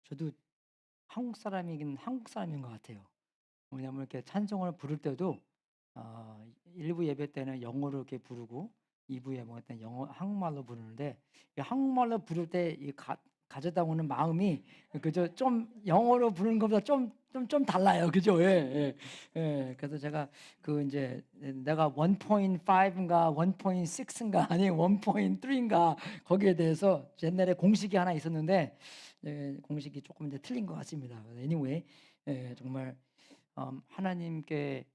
저도 한국 사람이긴 한국 사람인 것 같아요. 왜냐하면 이렇게 찬송을 부를 때도 1부 예배 때는 영어로 이렇게 부르고 2부 예배 때는 한국말로 부르는데 이 한국말로 부를 때 이 가져다 오는 마음이 그저 좀 영어로 부르는 것보다 좀 달라요. 그죠? 예. 예. 예. 그래서 제가 그 인제 내가 1.5인가 1.6인가 아니면 1.3인가 거기에 대해서 옛날에 공식이 하나 있었는데 공식이 조금 이제 틀린 것 같습니다. anyway 정말 하나님께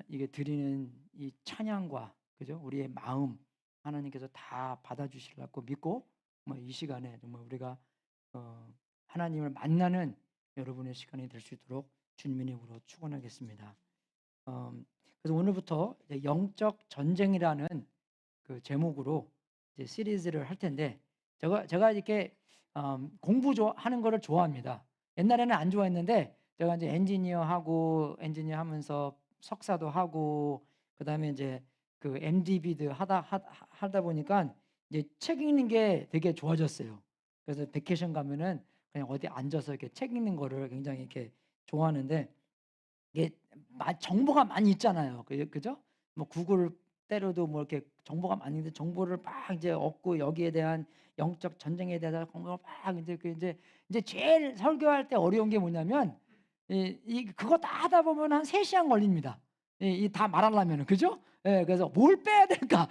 이게 드리는 이 찬양과 그죠? 우리의 마음 하나님께서 다 받아주시리라고 믿고 뭐 이 시간에 정말 우리가 하나님을 만나는 여러분의 시간이 될 수 있도록 주님의 이름으로 축원하겠습니다. 그래서 오늘부터 이제 영적 전쟁이라는 그 제목으로 이제 시리즈를 할 텐데 제가 이렇게 하는 거를 좋아합니다. 옛날에는 안 좋아했는데 제가 이제 엔지니어 하면서 석사도 하고 그다음에 이제 그 MDB도 하다 보니까 이제 책 읽는 게 되게 좋아졌어요. 그래서 베케이션 가면은 그냥 어디 앉아서 이렇게 책 읽는 거를 굉장히 이렇게 좋아하는데 이게 정보가 많이 있잖아요. 그죠? 뭐 구글 때려도 뭐 이렇게 정보가 많이 있는데 정보를 막 이제 얻고 여기에 대한 영적 전쟁에 대해서 공부를 막 이제 이제 제일 설교할 때 어려운 게 뭐냐면 그거 다 하다 보면 한 3 시간 걸립니다. 이 다 말하려면은. 그죠? 예. 그래서 뭘 빼야 될까?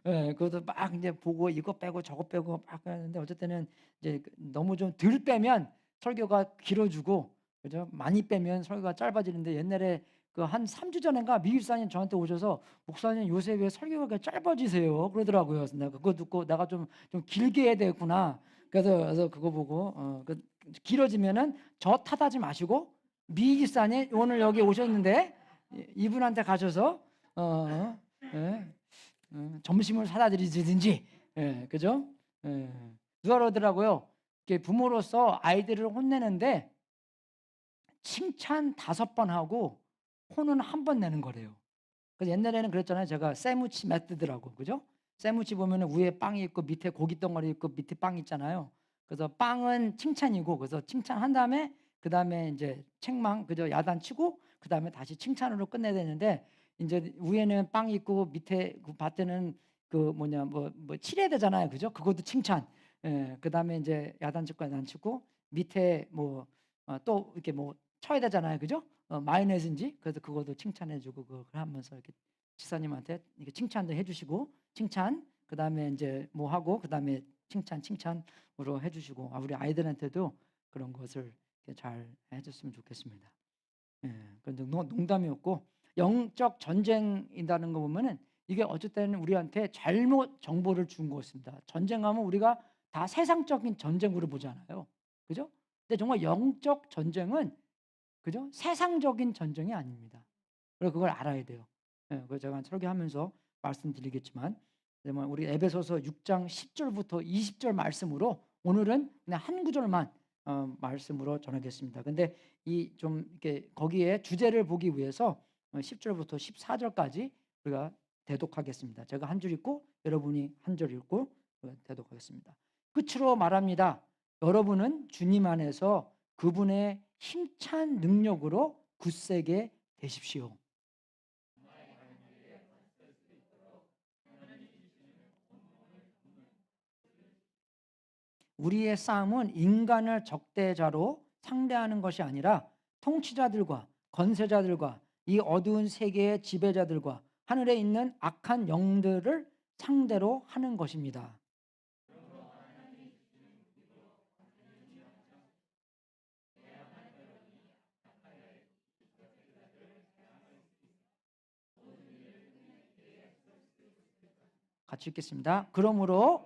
예. 그것도 막 인제 보고 이거 빼고 저거 빼고 막 하는데 어쩔 때는 이제 너무 좀 덜 빼면 설교가 길어지고 그죠? 많이 빼면 설교가 짧아지는데 옛날에 그 한 3주 전인가 미 집사님 저한테 오셔서 "목사님 요새 왜 설교가 그렇게 짧아지세요?" 그러더라고요. 그래서 내가 그거 듣고 '내가 좀 길게 해야 되겠구나.' 그래서 그거 보고 길어지면은 저 탓하지 마시고 미 집사님 오늘 여기 오셨는데 이분한테 가셔서 어 예 점심을 사다 드리든지 그죠? 예. 누가 그러더라고요. 이렇게 부모로서 아이들을 혼내는데 칭찬 5번 하고 혼은 1번 내는 거래요. 그래서 옛날에는 그랬잖아요. 제가 세무치 메토드라고. 그죠? 세무치 보면은 위에 빵이 있고 밑에 고기 덩어리 있고 밑에 빵 있잖아요. 그래서 빵은 칭찬이고 그래서 칭찬한 다음에 그다음에 인제 책망 그죠? 야단치고 그다음에 다시 칭찬으로 끝내야 되는데 인제 위에는 빵이 있고 밑에 그 밭에는 그 뭐냐 칠해야 되잖아요. 그죠? 그것도 칭찬. 그다음에 인제 야단치고 밑에 또 이렇게 쳐야 되잖아요. 그죠? 마요네즈인지 그래서 그것도 칭찬해 주고 그걸 하면서 이렇게 집사님한테 이렇게 칭찬도 해 주시고 칭찬 그다음에 인제 하고 그다음에 칭찬으로 해 주시고 우리 아이들한테도 그런 것을 이렇게 잘 해 줬으면 좋겠습니다. 근데 농담이었고 영적 전쟁이라는 거 보면은 이게 어쩔 때는 우리한테 잘못 정보를 준 것입니다. 전쟁하면 우리가 다 세상적인 전쟁으로 보잖아요. 그죠? 근데 정말 영적 전쟁은 그죠? 세상적인 전쟁이 아닙니다. 그리고 그걸 알아야 돼요. 그래서 제가 설교하면서 말씀드리겠지만 정말 우리 에베소서 6장 10 절부터 20절 말씀으로 오늘은 그냥 한 구절만 말씀으로 전하겠습니다. 근데 이 좀 이렇게 거기에 주제를 보기 위해서 10 절부터 14 절까지 우리가 대독하겠습니다. 제가 한 줄 읽고 여러분이 한 절 읽고 대독하겠습니다. 끝으로 말합니다. 여러분은 주님 안에서 그분의 힘찬 능력으로 굳세게 되십시오. 우리의 싸움은 인간을 적대자로 상대하는 것이 아니라 통치자들과 권세자들과 이 어두운 세계의 지배자들과 하늘에 있는 악한 영들을 상대로 하는 것입니다. 같이 읽겠습니다. 그러므로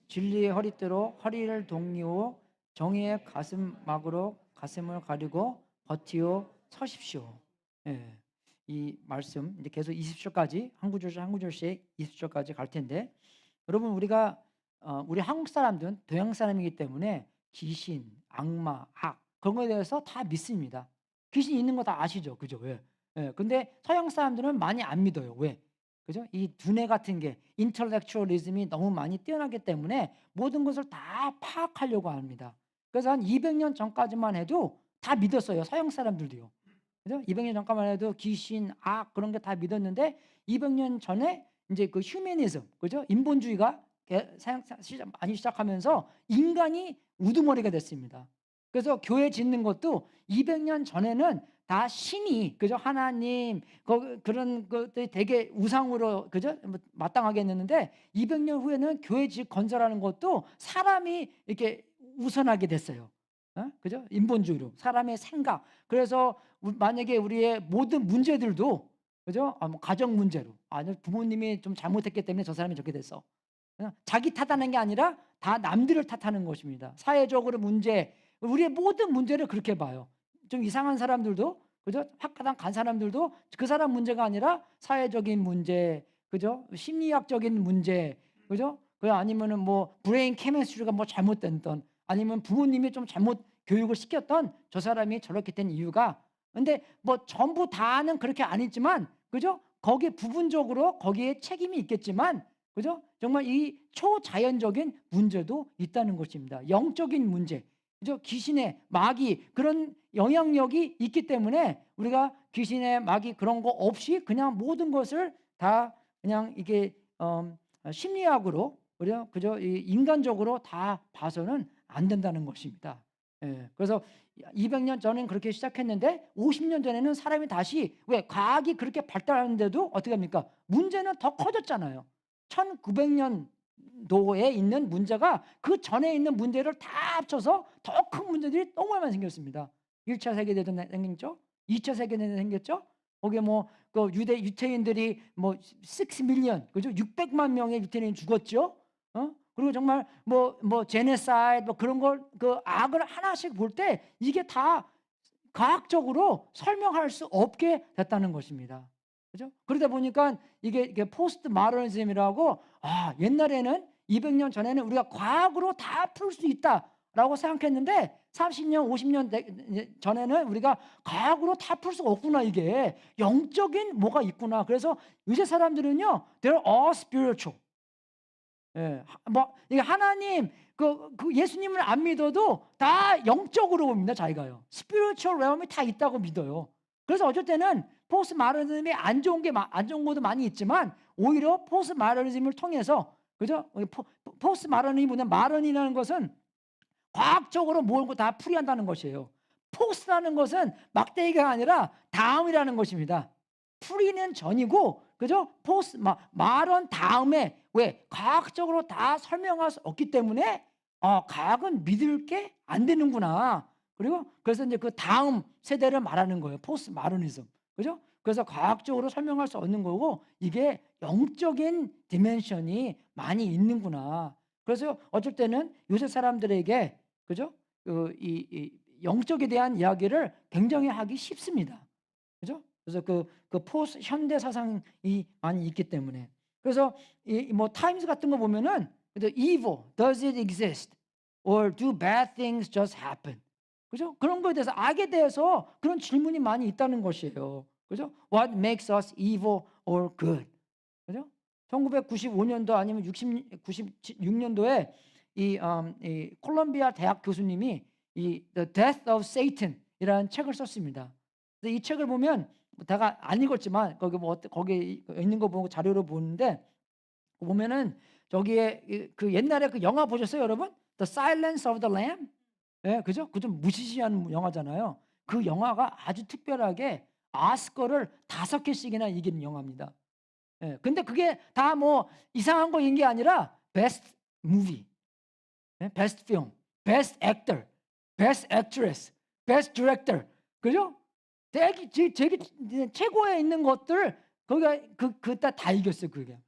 진리의 허리띠로 허리를 동이고 정의의 가슴막으로 가슴을 가리고 버티어 서십시오. 예. 이 말씀 이제 계속 20절까지 한 구절씩 한 구절씩 20절까지 갈 텐데 여러분 우리가 우리 한국 사람들은 동양 사람이기 때문에 귀신, 악마, 악 그런 거에 대해서 다 믿습니다. 귀신 있는 거 다 아시죠? 그죠? 예. 예. 근데 서양 사람들은 많이 안 믿어요. 왜? 그죠? 이 두뇌 같은 게 인텔렉츄얼리즘이 너무 많이 뛰어나기 때문에 모든 것을 다 파악하려고 합니다. 그래서 한 200년 전까지만 해도 다 믿었어요. 서양 사람들도요. 그죠? 200년 전까지만 해도 귀신, 악 그런 게 다 믿었는데 200년 전에 이제 그 휴머니즘, 그죠? 인본주의가 많이 시작하면서 인간이 우두머리가 됐습니다. 그래서 교회 짓는 것도 200년 전에는 다 신이, 그죠? 하나님 그런 것들이 되게 우상으로, 그죠? 뭐 마땅하게 했는데 200년 후에는 교회 집 건설하는 것도 사람이 이렇게 우선하게 됐어요. 그죠? 인본주의로 사람의 생각. 그래서 만약에 우리의 모든 문제들도, 그죠? 뭐 가정 문제로, 아니 부모님이 좀 잘못했기 때문에 저 사람이 저렇게 됐어. 그냥 자기 탓하는 게 아니라 다 남들을 탓하는 것입니다. 사회적으로 문제, 우리의 모든 문제를 그렇게 봐요. 좀 이상한 사람들도, 그죠? 학가당 간 사람들도 그 사람 문제가 아니라 사회적인 문제, 그죠? 심리학적인 문제, 그죠? 그 아니면은 뭐 브레인 케미스트리가 뭐 잘못됐던, 아니면 부모님이 좀 잘못 교육을 시켰던 저 사람이 저렇게 된 이유가, 근데 뭐 전부 다는 그렇게 아니지만, 그죠? 거기에 부분적으로 거기에 책임이 있겠지만, 그죠? 정말 이 초자연적인 문제도 있다는 것입니다. 영적인 문제, 그죠? 귀신의 마귀 그런 영향력이 있기 때문에 우리가 귀신의 마귀 그런 거 없이 그냥 모든 것을 다 그냥 이게 심리학으로, 그죠? 인간적으로 다 봐서는 안 된다는 것입니다. 예, 그래서 200년 전엔 그렇게 시작했는데 50년 전에는 사람이 다시, 왜 과학이 그렇게 발달하는데도 어떻게 합니까? 문제는 더 커졌잖아요. 1900년도에 있는 문제가 그 전에 있는 문제를 다 합쳐서 더 큰 문제들이 너무 많이 생겼습니다. 1차 세계대전 생겼죠. 2차 세계대전 생겼죠. 거기에 그 유태인들이 6 밀리언, 그죠? 600만 명의 유태인이 죽었죠. 그리고 정말 제네사이드 그런 걸, 그 악을 하나씩 볼 때 이게 다 과학적으로 설명할 수 없게 됐다는 것입니다. 그죠? 그러다 보니까 이게 포스트 마더니즘이라고, 옛날에는 200년 전에는 우리가 과학으로 다 풀 수 있다라고 생각했는데 30년, 50년 전에는 우리가 과학으로 다 풀 수가 없구나, 이게 영적인 뭐가 있구나. 그래서 요새 사람들은요, they're all spiritual. 예, 이게 하나님, 그 예수님을 안 믿어도 다 영적으로 봅니다, 자기가요. 스피리추얼 레엄이 다 있다고 믿어요. 그래서 어쩔 때는 포스트 마더니즘이 안 좋은 것도 많이 있지만, 오히려 포스트 마더니즘을 통해서, 그죠? 포스트 마더니즘이 뭐냐, 마더니라는 것은 과학적으로 모든 거 다 풀이한다는 것이에요. 포스트라는 것은 막대기가 아니라 다음이라는 것입니다. 풀이는 전이고, 그죠? 말은 다음에, 왜? 과학적으로 다 설명할 수 없기 때문에 과학은 믿을 게 안 되는구나. 그래서 이제 그 다음 세대를 말하는 거예요. 포스트 마더니즘. 그죠? 그래서 과학적으로 설명할 수 없는 거고, 이게 영적인 디멘션이 많이 있는구나. 그래서 어쩔 때는 요새 사람들에게, 그죠? 이 영적에 대한 이야기를 굉장히 하기 쉽습니다. 그죠? 그래서 그 포스트 현대 사상이 많이 있기 때문에. 그래서 타임스 같은 거 보면은, evil, does it exist? Or do bad things just happen? 그죠? 그런 거에 대해서, 악에 대해서 그런 질문이 많이 있다는 것이에요. 그죠? What makes us evil or good? 그죠? 1995년도 아니면 96년도에 이 콜롬비아 대학 교수님이 The Death of Satan이라는 책을 썼습니다. 이 책을 보면, 제가 안 읽었지만 거기 있는 거 보고 자료로 보는데, 보면은 저기에 그 옛날에 그 영화 보셨어요, 여러분? The Silence of the Lamb? 예, 그죠? 그 좀 무시시한 영화잖아요. 그 영화가 아주 특별하게 오스카를 5개씩이나 이긴 영화입니다. 예, 근데 그게 다 이상한 거인 게 아니라 베스트 무비, 베스트 필름, 베스트 액터, 베스트 액트레스, 베스트 디렉터, 그죠? 되게 최고에 있는 것들 거기가 그다 다 이겼어요. 그게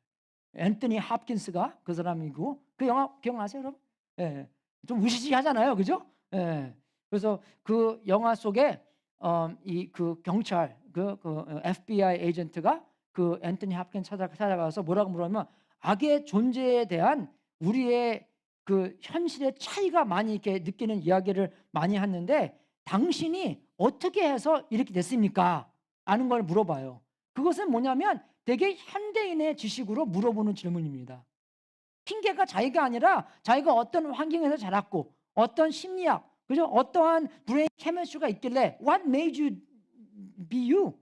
앤토니 홉킨스가 그 사람이고, 그 영화 기억나세요, 여러분? 예, 좀 으시시하잖아요, 그죠? 예, 그래서 그 영화 속에 이 그 경찰 그 FBI 에이전트가 그 앤토니 홉킨스 찾아가서 뭐라고 물으면, 악의 존재에 대한 우리의 그 현실의 차이가 많이 이렇게 느끼는 이야기를 많이 하는데, 당신이 어떻게 해서 이렇게 됐습니까? 아는 걸 물어봐요. 그것은 뭐냐면 되게 현대인의 지식으로 물어보는 질문입니다. 핑계가 자기가 아니라 자기가 어떤 환경에서 자랐고, 어떤 심리학, 그죠? 어떠한 브레인 케미스트리가 있길래 What made you be you?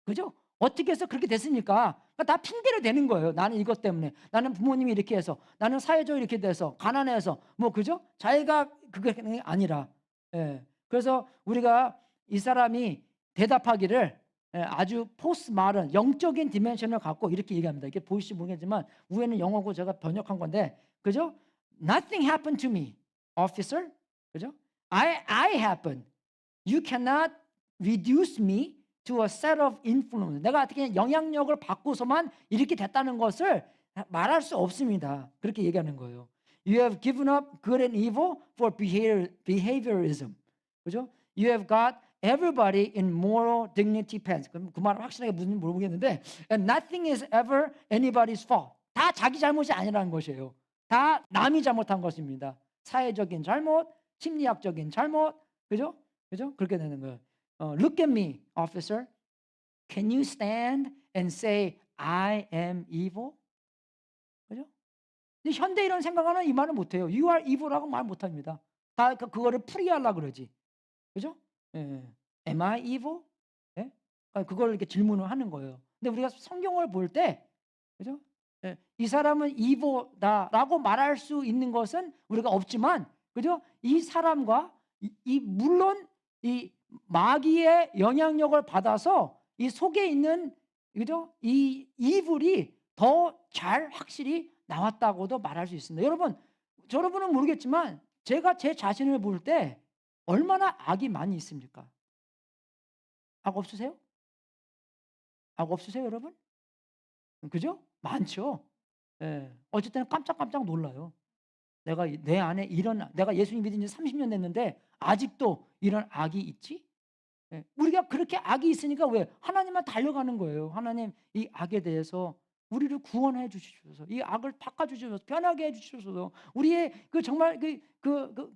그죠? 어떻게 해서 그렇게 됐습니까? 그러니까 다 핑계를 대는 거예요. 나는 이것 때문에, 나는 부모님이 이렇게 해서, 나는 사회적으로 이렇게 돼서, 가난해서, 뭐 그죠? 자기가 그게 아니라. 예. 그래서 우리가 이 사람이 대답하기를 아주 포스트 마른 영적인 디멘션을 갖고 이렇게 얘기합니다. 이게 보이실지 모르겠지만 위에는 영어고 제가 번역한 건데, 그죠? Nothing happened to me, officer. 그죠? I happened. You cannot reduce me to a set of influence. 내가 어떻게 영향력을 받고서만 이렇게 됐다는 것을 말할 수 없습니다. 그렇게 얘기하는 거예요. You have given up good and evil for behaviorism. 그죠? You have got everybody in moral dignity pants. 그 말은 확실하게 무슨 모르겠는데, and nothing is ever anybody's fault. 다 자기 잘못이 아니라는 것이에요. 다 남이 잘못한 것입니다. 사회적인 잘못, 심리학적인 잘못, 그죠? 그죠? 그렇게 되는 거예요. Look at me, officer. Can you stand and say I am evil? 그죠? 근데 현대 이런 생각하는 이 말은 못해요. You are evil라고 말 못합니다. 다 그거를 풀이하려고 그러지. 그죠? 예. Am I evil? 예? 그걸 이렇게 질문을 하는 거예요. 근데 우리가 성경을 볼 때, 그죠? 예. 이 사람은 evil다라고 말할 수 있는 것은 우리가 없지만, 그죠? 이 사람과 물론 이 마귀의 영향력을 받아서 이 속에 있는, 그죠? 이 이불이 더 잘 확실히 나왔다고도 말할 수 있습니다. 여러분은 모르겠지만 제가 제 자신을 볼 때 얼마나 악이 많이 있습니까? 악 없으세요? 악 없으세요, 여러분? 그죠? 많죠. 예. 어쨌든 깜짝깜짝 놀라요. 내가 내 안에 내가 예수님 믿은 지 30년 됐는데 아직도 이런 악이 있지? 예. 우리가 그렇게 악이 있으니까 왜? 하나님만 달려가는 거예요. 하나님, 이 악에 대해서 우리를 구원해 주시소서. 이 악을 바꿔 주시소서. 변하게 해 주시소서. 우리의 정말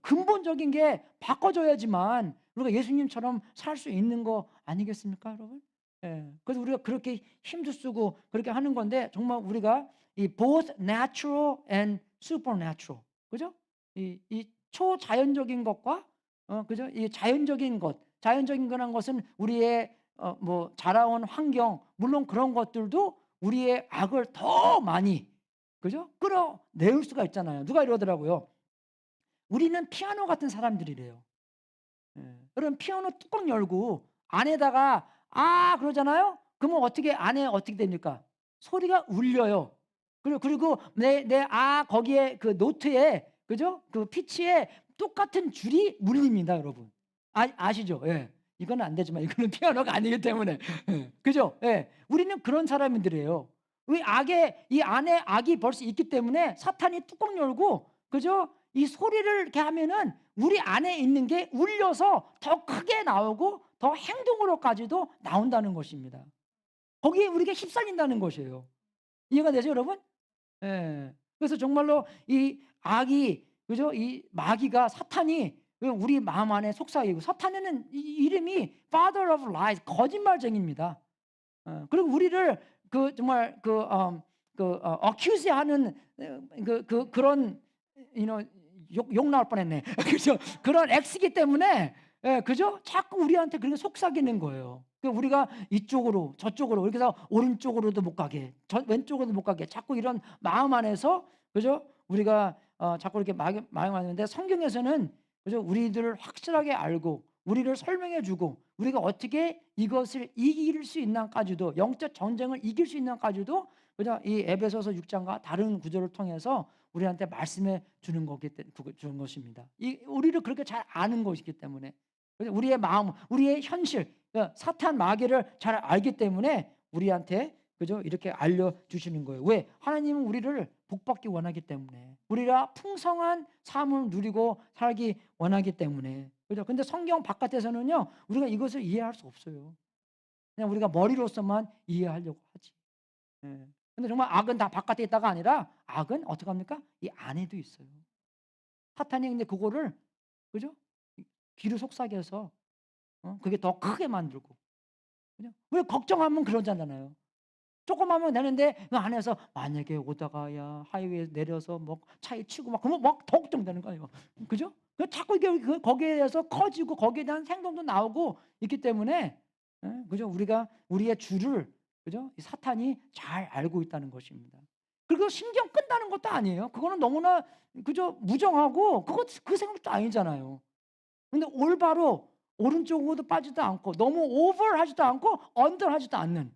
근본적인 게 바꿔져야지만 우리가 예수님처럼 살 수 있는 거 아니겠습니까, 여러분? 예. 그래서 우리가 그렇게 힘도 쓰고 그렇게 하는 건데, 정말 우리가 이 both natural and supernatural, 그죠? 이 초자연적인 것과 그죠? 이 자연적인 거란 것은 우리의 뭐 자라온 환경, 물론 그런 것들도 우리의 악을 더 많이, 그죠? 끌어내올 수가 있잖아요. 누가 이러더라고요. 우리는 피아노 같은 사람들이래요. 예. 그럼 피아노 뚜껑 열고 안에다가 그러잖아요. 그러면 안에 어떻게 됩니까? 소리가 울려요. 그리고 내 거기에 그 노트에, 그죠? 그 피치에 똑같은 줄이 울립니다, 여러분. 아시죠? 예. 이거는 안 되지만 이거는 피아노가 아니기 때문에. 예. 그죠? 예. 우리는 그런 사람들이에요. 이 안에 악이 벌써 있기 때문에 사탄이 뚜껑 열고, 그죠? 이 소리를 이렇게 하면은 우리 안에 있는 게 울려서 더 크게 나오고 더 행동으로까지도 나온다는 것입니다. 거기에 우리가 휩쓸린다는 것이에요. 이해가 되죠, 여러분? 예. 그래서 정말로 이 악이, 그죠? 이 마귀가, 사탄이 우리 마음 안에 속삭이고, 사탄에는 이름이 Father of Lies, 거짓말쟁이입니다. 그리고 우리를 정말 accuse하는 그런 욕 나올 뻔했네. 그죠? 그런 X이기 때문에, 예, 그죠? 자꾸 우리한테 그렇게 속삭이는 거예요. 우리가 이쪽으로 저쪽으로 이렇게 해서 오른쪽으로도 못 가게, 왼쪽으로도 못 가게, 자꾸 이런 마음 안에서, 그죠? 우리가 자꾸 이렇게 마음 안에, 성경에서는, 그죠? 우리들을 확실하게 알고 우리를 설명해주고 우리가 어떻게 이것을 이길 수 있나까지도, 영적 전쟁을 이길 수 있나까지도, 그죠? 이 에베소서 6장과 다른 구절을 통해서 우리한테 말씀해 주는 것입니다. 우리를 그렇게 잘 아는 것이기 때문에, 우리의 마음, 우리의 현실, 사탄 마귀를 잘 알기 때문에 우리한테, 그죠? 이렇게 알려주시는 거예요. 왜? 하나님은 우리를 복받기 원하기 때문에, 우리가 풍성한 삶을 누리고 살기 원하기 때문에, 그죠? 근데 성경 바깥에서는요, 우리가 이것을 이해할 수 없어요. 그냥 우리가 머리로서만 이해하려고 하지. 예. 근데 정말 악은 다 바깥에 있다가 아니라, 악은 어떻게 합니까? 이 안에도 있어요. 사탄이 근데 그거를, 그죠? 귀를 속삭여서 그게 더 크게 만들고, 그죠? 왜 걱정하면 그러잖아요. 조금 하면 되는데 그 안에서 만약에 오다가 하이웨이 내려서 뭐 차에 치고 그러면 더 걱정되는 거예요. 그죠? 자꾸 이게 거기에 대해서 커지고 거기에 대한 행동도 나오고 있기 때문에 그죠? 우리가 우리의 주를 그죠? 이 사탄이 잘 알고 있다는 것입니다. 그리고 신경 끈다는 것도 아니에요. 그거는 너무나 그죠? 무정하고 그 생각도 아니잖아요. 근데 올바로 오른쪽으로도 빠지도 않고 너무 오버하지도 않고 언더하지도 않는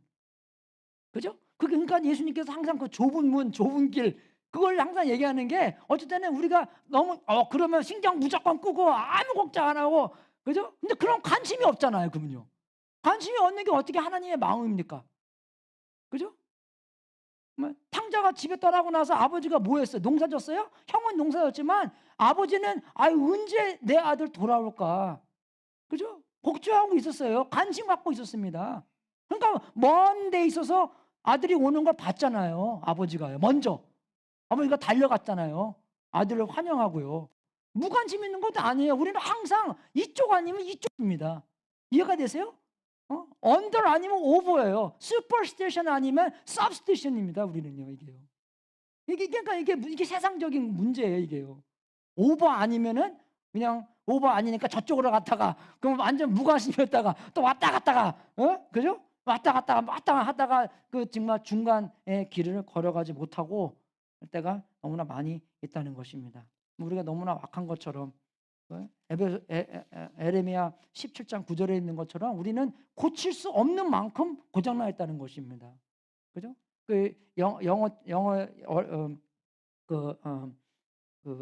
그죠? 그러니까 예수님께서 항상 그 좁은 문, 좁은 길 그걸 항상 얘기하는 게 어쩔 때는 우리가 너무 그러면 신경 무조건 끄고 아무 걱정 안 하고 그죠? 근데 그런 관심이 없잖아요, 그분요. 관심이 없는 게 어떻게 하나님의 마음입니까? 그죠? 탕자가 집에 떠나고 나서 아버지가 뭐 했어요? 농사 졌어요? 형은 농사 졌지만 아버지는 언제 내 아들 돌아올까? 그죠? 걱정하고 있었어요. 관심 갖고 있었습니다. 그러니까 먼 데 있어서 아들이 오는 걸 봤잖아요. 아버지가요. 먼저. 아버지가 달려갔잖아요. 아들을 환영하고요. 무관심 있는 것도 아니에요. 우리는 항상 이쪽 아니면 이쪽입니다. 이해가 되세요? 언더 아니면 오버예요. 슈퍼스티션 아니면 substition입니다. 우리는요, 이게요. 그러니까 이게 세상적인 문제예요, 이게요. 오버 아니면은 그냥 오버 아니니까 저쪽으로 갔다가 그럼 완전 무관심이었다가 또 왔다 갔다가 그죠? 왔다 갔다가 하다가 그 정말 중간에 길을 걸어가지 못하고 할 때가 너무나 많이 있다는 것입니다. 우리가 너무나 악한 것처럼 에레미야 17장 9절에 있는 것처럼 우리는 고칠 수 없는 만큼 고장나 있다는 것입니다. 그죠? 그 영어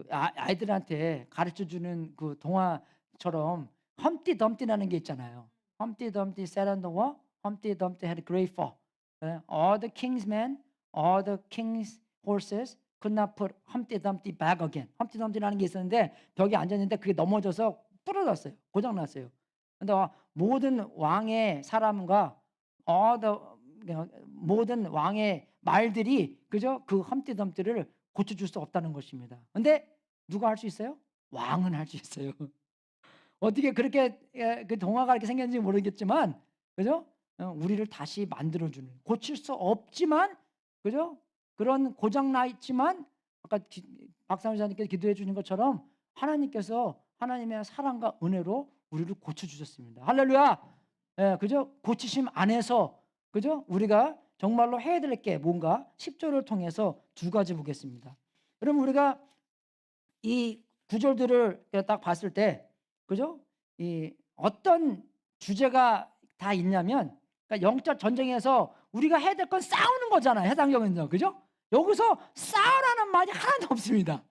아이들한테 가르쳐 주는 그 동화처럼 험띠 덤띠라는 게 있잖아요. 험띠 덤띠 sat on the wall. 험띠 덤띠 had a great fall. All the king's men, all the king's horses could not put Humpty Dumpty back again. 험띠 덤띠라는 게 있었는데 벽에 앉았는데 그게 넘어져서 부러졌어요. 고장 났어요. 근데 모든 왕의 사람과 모든 왕의 말들이 그죠? 그 험띠 덤띠를 고쳐줄 수 없다는 것입니다. 근데 누가 할 수 있어요? 왕은 할 수 있어요. 어떻게 그렇게 그 동화가 이렇게 생겼는지 모르겠지만 그죠? 우리를 다시 만들어주는 고칠 수 없지만 그죠? 그런 고장 나 있지만 아까 박사님께서 기도해 주는 것처럼 하나님께서 하나님의 사랑과 은혜로 우리를 고쳐주셨습니다. 할렐루야. 그죠? 고치심 안에서 그죠? 우리가 정말로 해야 될 게 뭔가 10절을 통해서 두 가지 보겠습니다. 여러분 우리가 이 구절들을 딱 봤을 때 그죠? 이 어떤 주제가 다 있냐면 그러니까 영적 전쟁에서 우리가 해야 될 건 싸우는 거잖아요. 해당적은요. 그죠? 여기서 싸우라는 말이 하나도 없습니다.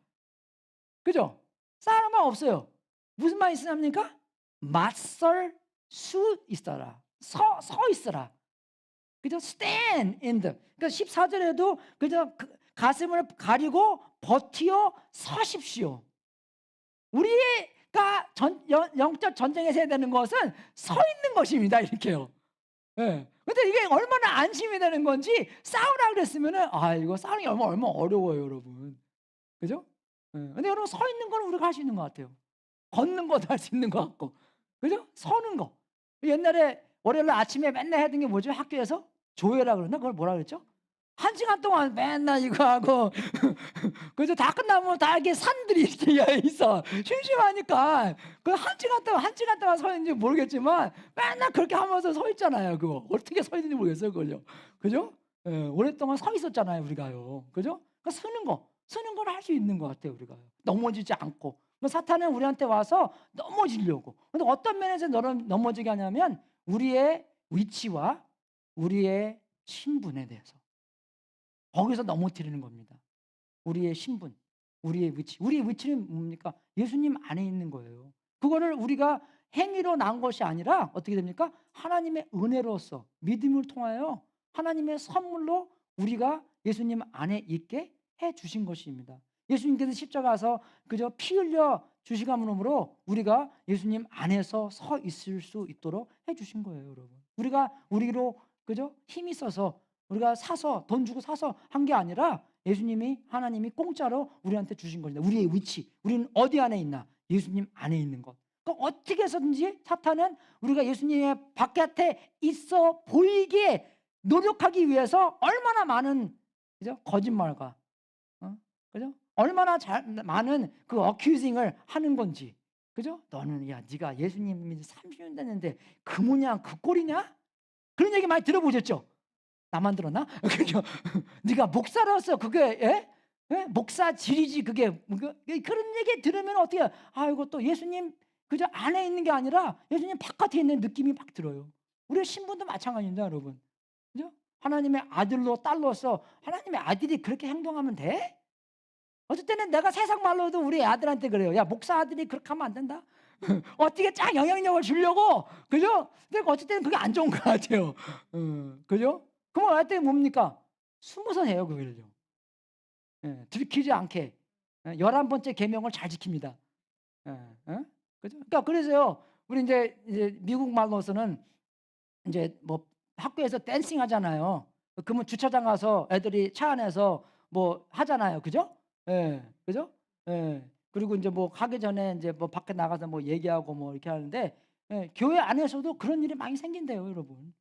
그죠? 싸우는 말 없어요. 무슨 말 있습니까? 맞설 수 있어라. 서 있어라. 그죠? stand in the. 그러니까 14절에도 그죠? 가슴을 가리고 버티어 서십시오. 우리가 영적 전쟁에서 해야 되는 것은 서 있는 것입니다. 이렇게요. 예. 근데 이게 얼마나 안심이 되는 건지 싸우라 그랬으면은 이거 싸우는 게 얼마나 어려워요, 여러분. 그죠? 예. 근데 여러분 서 있는 건 우리가 할 수 있는 것 같아요. 걷는 것도 할 수 있는 것 같고. 그죠? 서는 거. 옛날에 월요일 아침에 맨날 하던 게 뭐죠? 학교에서 조회라 그러나? 그걸 뭐라 그랬죠? 1시간 동안 맨날 이거 하고 그래서 다 끝나면 다 이렇게 산들이 이렇게 있어. 심심하니까 그 1시간 동안 서 있는지 모르겠지만 맨날 그렇게 하면서 서 있잖아요. 그거 어떻게 서 있는지 모르겠어요, 그걸요. 그죠? 오랫동안 서 있었잖아요, 우리가요. 그죠? 그러니까 서는 걸 할 수 있는 것 같아요, 우리가요. 넘어지지 않고. 사탄은 우리한테 와서 넘어지려고. 근데 어떤 면에서 넘어지게 하냐면 우리의 위치와 우리의 신분에 대해서. 거기서 넘어뜨리는 겁니다. 우리의 신분, 우리의 위치. 우리의 위치는 뭡니까? 예수님 안에 있는 거예요. 그거를 우리가 행위로 난 것이 아니라 어떻게 됩니까? 하나님의 은혜로서 믿음을 통하여 하나님의 선물로 우리가 예수님 안에 있게 해 주신 것입니다. 예수님께서 십자가에서 그저 피 흘려 주시감으로 우리가 예수님 안에서 서 있을 수 있도록 해 주신 거예요, 여러분. 우리로 그죠? 힘이 써서 우리가 사서 돈 주고 사서 한 게 아니라 예수님이 하나님이 공짜로 우리한테 주신 겁니다. 우리의 위치, 우리는 어디 안에 있나? 예수님 안에 있는 것. 그러니까 어떻게 해서든지 사탄은 우리가 예수님의 바깥에 있어 보이게 노력하기 위해서 얼마나 많은 그죠? 거짓말과 그죠? 얼마나 많은 그 어큐징을 하는 건지. 그죠? 너는 야 네가 예수님 30년 됐는데 그 모양 그 꼴이냐? 그런 얘기 많이 들어보셨죠? 나만 들었나? 그죠? 네가 목사로서 그게 예? 예? 목사 지리지 그게 그런 얘기 들으면 어떻게 아이고 또 예수님 그저 안에 있는 게 아니라 예수님 바깥에 있는 느낌이 막 들어요. 우리 신분도 마찬가지입니다, 여러분. 그죠? 하나님의 아들로 딸로서 하나님의 아들이 그렇게 행동하면 돼? 어떨 때는 내가 세상 말로도 우리 아들한테 그래요. 야, 목사 아들이 그렇게 하면 안 된다. 어떻게 쫙 영향력을 주려고, 그죠? 근데 어쩔 때는 그게 안 좋은 것 같아요. 그죠? 그러면 어떨 때 뭡니까? 숨어서 해요, 그거를요. 예, 들키지 않게. 11번째 계명을 잘 지킵니다. 예, 어? 그죠? 그러니까 그래서요, 우리 이제 미국 말로서는 이제 뭐 학교에서 댄싱 하잖아요. 그러면 주차장 가서 애들이 차 안에서 뭐 하잖아요. 그죠? 예. 그죠? 예. 그리고 인제 뭐 가기 전에 인제 뭐 밖에 나가서 뭐 얘기하고 뭐 이렇게 하는데 예, 교회 안에서도 그런 일이 많이 생긴대요, 여러분.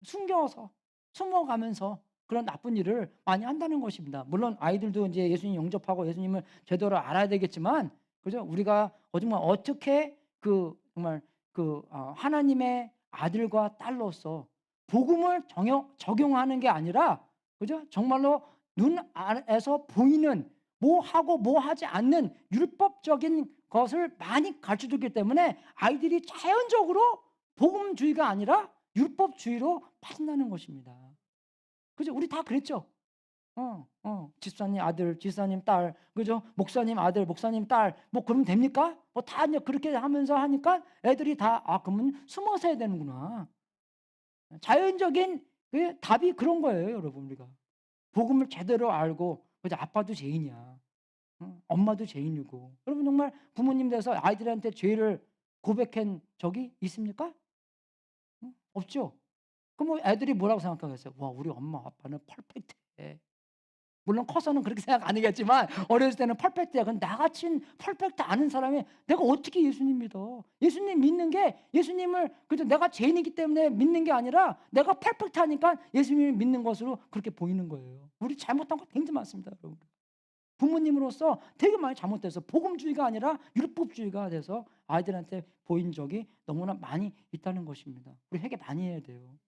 숨겨서 숨어가면서 그런 나쁜 일을 많이 한다는 것입니다. 물론 아이들도 인제 예수님 영접하고 예수님을 제대로 알아야 되겠지만 그죠? 우리가 정말 어떻게 정말 하나님의 아들과 딸로서 복음을 적용하는 게 아니라 그죠? 정말로 눈 안에서 보이는 뭐 하고 뭐 하지 않는 율법적인 것을 많이 가르쳐 줬기 때문에 아이들이 자연적으로 복음주의가 아니라 율법주의로 빠진다는 것입니다. 그죠? 우리 다 그랬죠? 집사님 아들, 집사님 딸, 그죠? 목사님 아들, 목사님 딸, 뭐 그러면 됩니까? 뭐 다 이제 그렇게 하면서 하니까 애들이 다, 그러면 숨어서 해야 되는구나. 자연적인 그 답이 그런 거예요, 여러분, 우리가. 복음을 제대로 알고, 그죠? 아빠도 죄인이야. 엄마도 죄인이고. 여러분, 정말 부모님 돼서 아이들한테 죄를 고백한 적이 있습니까? 없죠? 그럼 애들이 뭐라고 생각하겠어요? 와, 우리 엄마 아빠는 퍼펙트해. 물론 커서는 그렇게 생각 안 하겠지만 어렸을 때는 퍼펙트야. 근데 나같이 퍼펙트 아는 사람이 내가 어떻게 예수님 믿어? 예수님 믿는 게 예수님을 그저 내가 죄인이기 때문에 믿는 게 아니라 내가 퍼펙트하니까 예수님을 믿는 것으로 그렇게 보이는 거예요. 우리 잘못한 거 굉장히 많습니다, 여러분. 부모님으로서 되게 많이 잘못돼서 복음주의가 아니라 율법주의가 돼서 아이들한테 보인 적이 너무나 많이 있다는 것입니다. 우리 회개 많이 해야 돼요.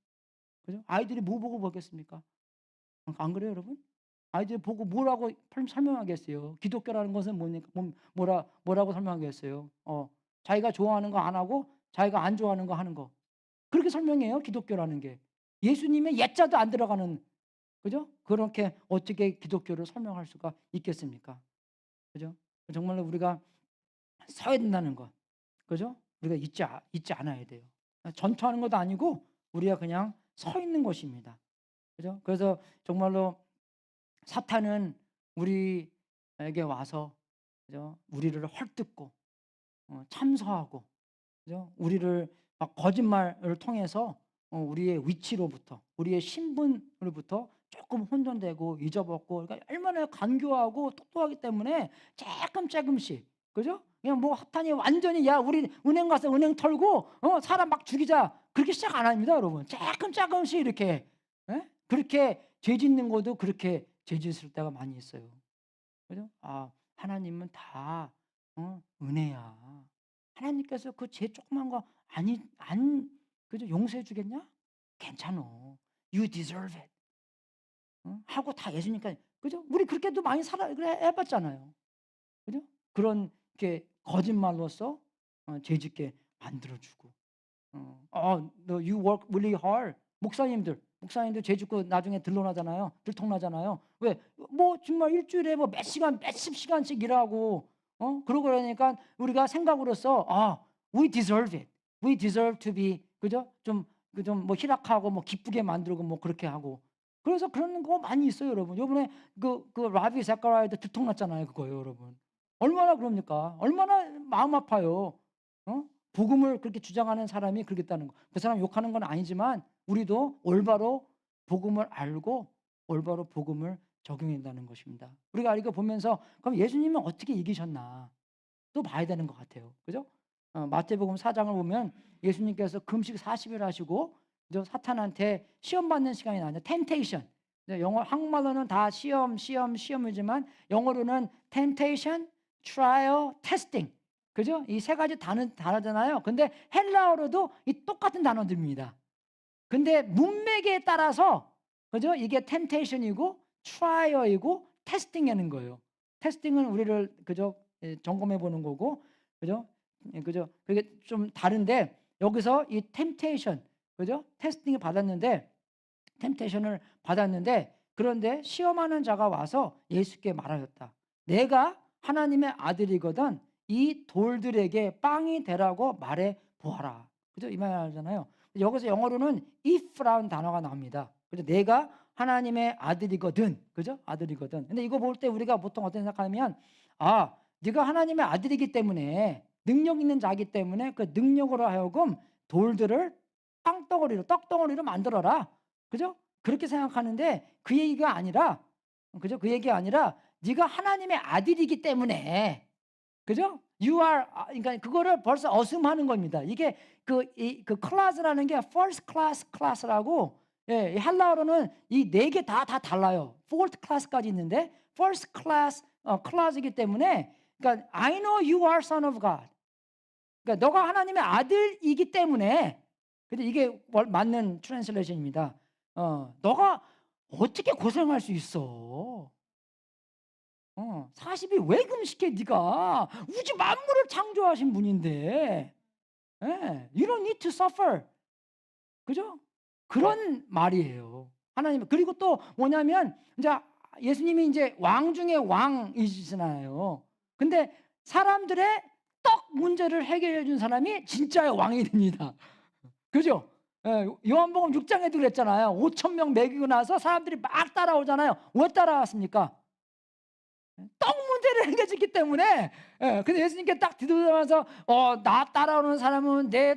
그죠? 아이들이 뭐 보고 보겠습니까? 안 그래요, 여러분? 아이들이 보고 뭐라고 설명하겠어요? 기독교라는 것은 뭡니까? 뭐라고 설명하겠어요? 자기가 좋아하는 거 안 하고 자기가 안 좋아하는 거 하는 거. 그렇게 설명해요, 기독교라는 게. 예수님의 옛자도 안 들어가는, 그죠? 그렇게 어떻게 기독교를 설명할 수가 있겠습니까? 그죠? 정말로 우리가 서야 된다는 것, 그죠? 우리가 잊지 않아야 돼요. 전투하는 것도 아니고 우리가 그냥 서 있는 것입니다. 그죠? 그래서 정말로 사탄은 우리에게 와서 그죠? 우리를 헐뜯고 참소하고 그죠? 우리를 막 거짓말을 통해서 우리의 위치로부터 우리의 신분으로부터 조금 혼돈되고 잊어먹고 그러니까 얼마나 간교하고 똑똑하기 때문에 조금씩 그죠? 그냥 뭐 사탄이 완전히 야 우리 은행 가서 은행 털고 사람 막 죽이자 그렇게 시작 안 합니다, 여러분. 조금씩 이렇게 그렇게 죄 짓는 것도 그렇게 죄 짓을 때가 많이 있어요. 그죠? 하나님은 다 은혜야. 하나님께서 그 죄 조그만 거 아니 안 그죠? 용서해 주겠냐? 괜찮어. You deserve it. 하고 다 예수니까 그죠? 우리 그렇게도 많이 그래 해 봤잖아요. 그죠? 그런 게 거짓말로써 죄 짓게 만들어 주고. 너 you work really hard. 목사님들 죄 짓고 나중에 들러나잖아요. 들통나잖아요. 왜? 뭐 정말 일주일에 뭐 몇 시간, 몇십 시간씩 일하고 그러고 그러니까 우리가 생각으로써 we deserve it. We deserve to be 그죠? 좀 뭐 희락하고 뭐 기쁘게 만들고 뭐 그렇게 하고. 그래서 그런 거 많이 있어요, 여러분. 요번에 라비 자카리아도 들통났잖아요, 그거요, 여러분. 얼마나 그럽니까? 얼마나 마음 아파요. 복음을 그렇게 주장하는 사람이 그러겠다는 거. 그 사람 욕하는 건 아니지만 우리도 올바로 복음을 알고 올바로 복음을 적용한다는 것입니다. 우리가 이거 보면서 그럼 예수님은 어떻게 이기셨나 또 봐야 되는 것 같아요. 그죠? 마태복음 4장을 보면 예수님께서 금식 40일 하시고 사탄한테 시험 받는 시간이 나는데 텐테이션 영어 한국말로는 다 시험이지만 영어로는 temptation, trial, testing. 그죠? 이 세 가지 단어잖아요. 근데 헬라어로도 이 똑같은 단어들입니다. 근데 문맥에 따라서 그죠? 이게 temptation이고 trial이고 testing이라는 거예요. testing은 우리를 그죠? 점검해 보는 거고, 그죠? 그죠? 그게 좀 다른데 여기서 이 temptation, 그죠? 테스팅을 템테이션을 받았는데 그런데 시험하는 자가 와서 예수께 말하였다. 내가 하나님의 아들이거든 이 돌들에게 빵이 되라고 말해 보아라. 그죠? 이 말하잖아요. 여기서 영어로는 if라는 단어가 나옵니다. 그죠? 내가 하나님의 아들이거든. 그죠? 아들이거든. 근데 이거 볼 때 우리가 보통 어떤 생각하면 네가 하나님의 아들이기 때문에 능력 있는 자이기 때문에 그 능력으로 하여금 돌들을 떡덩어리로 만들어라. 그죠? 그렇게 생각하는데 그 얘기가 아니라 그죠? 그 얘기가 아니라 네가 하나님의 아들이기 때문에 그죠? 그러니까 그거를 벌써 어슴하는 겁니다. 이게 그 클래스라는 게 first class 클래스라고 예, 헬라어로는 이 네 개 다 달라요. fourth class까지 있는데 first class 클래스이기 때문에 그러니까 I know you are son of God. 그러니까 너가 하나님의 아들이기 때문에 근데 이게 맞는 트랜슬레이션입니다. 너가 어떻게 고생할 수 있어? 40이 왜 금식해 네가? 우주 만물을 창조하신 분인데. 예. You don't need to suffer. 그죠? 그런 말이에요. 하나님 그리고 또 뭐냐면 이제 예수님이 이제 왕 중에 왕이시잖아요. 근데 사람들의 떡 문제를 해결해 준 사람이 진짜의 왕이 됩니다. 그죠? 예, 요한복음 6장에도 그랬잖아요. 5천 명 먹이고 나서 사람들이 막 따라오잖아요. 왜 따라왔습니까? 떡 문제를 해결했기 때문에. 예, 근데 예수님께 딱 뒤돌아서 나 따라오는 사람은 내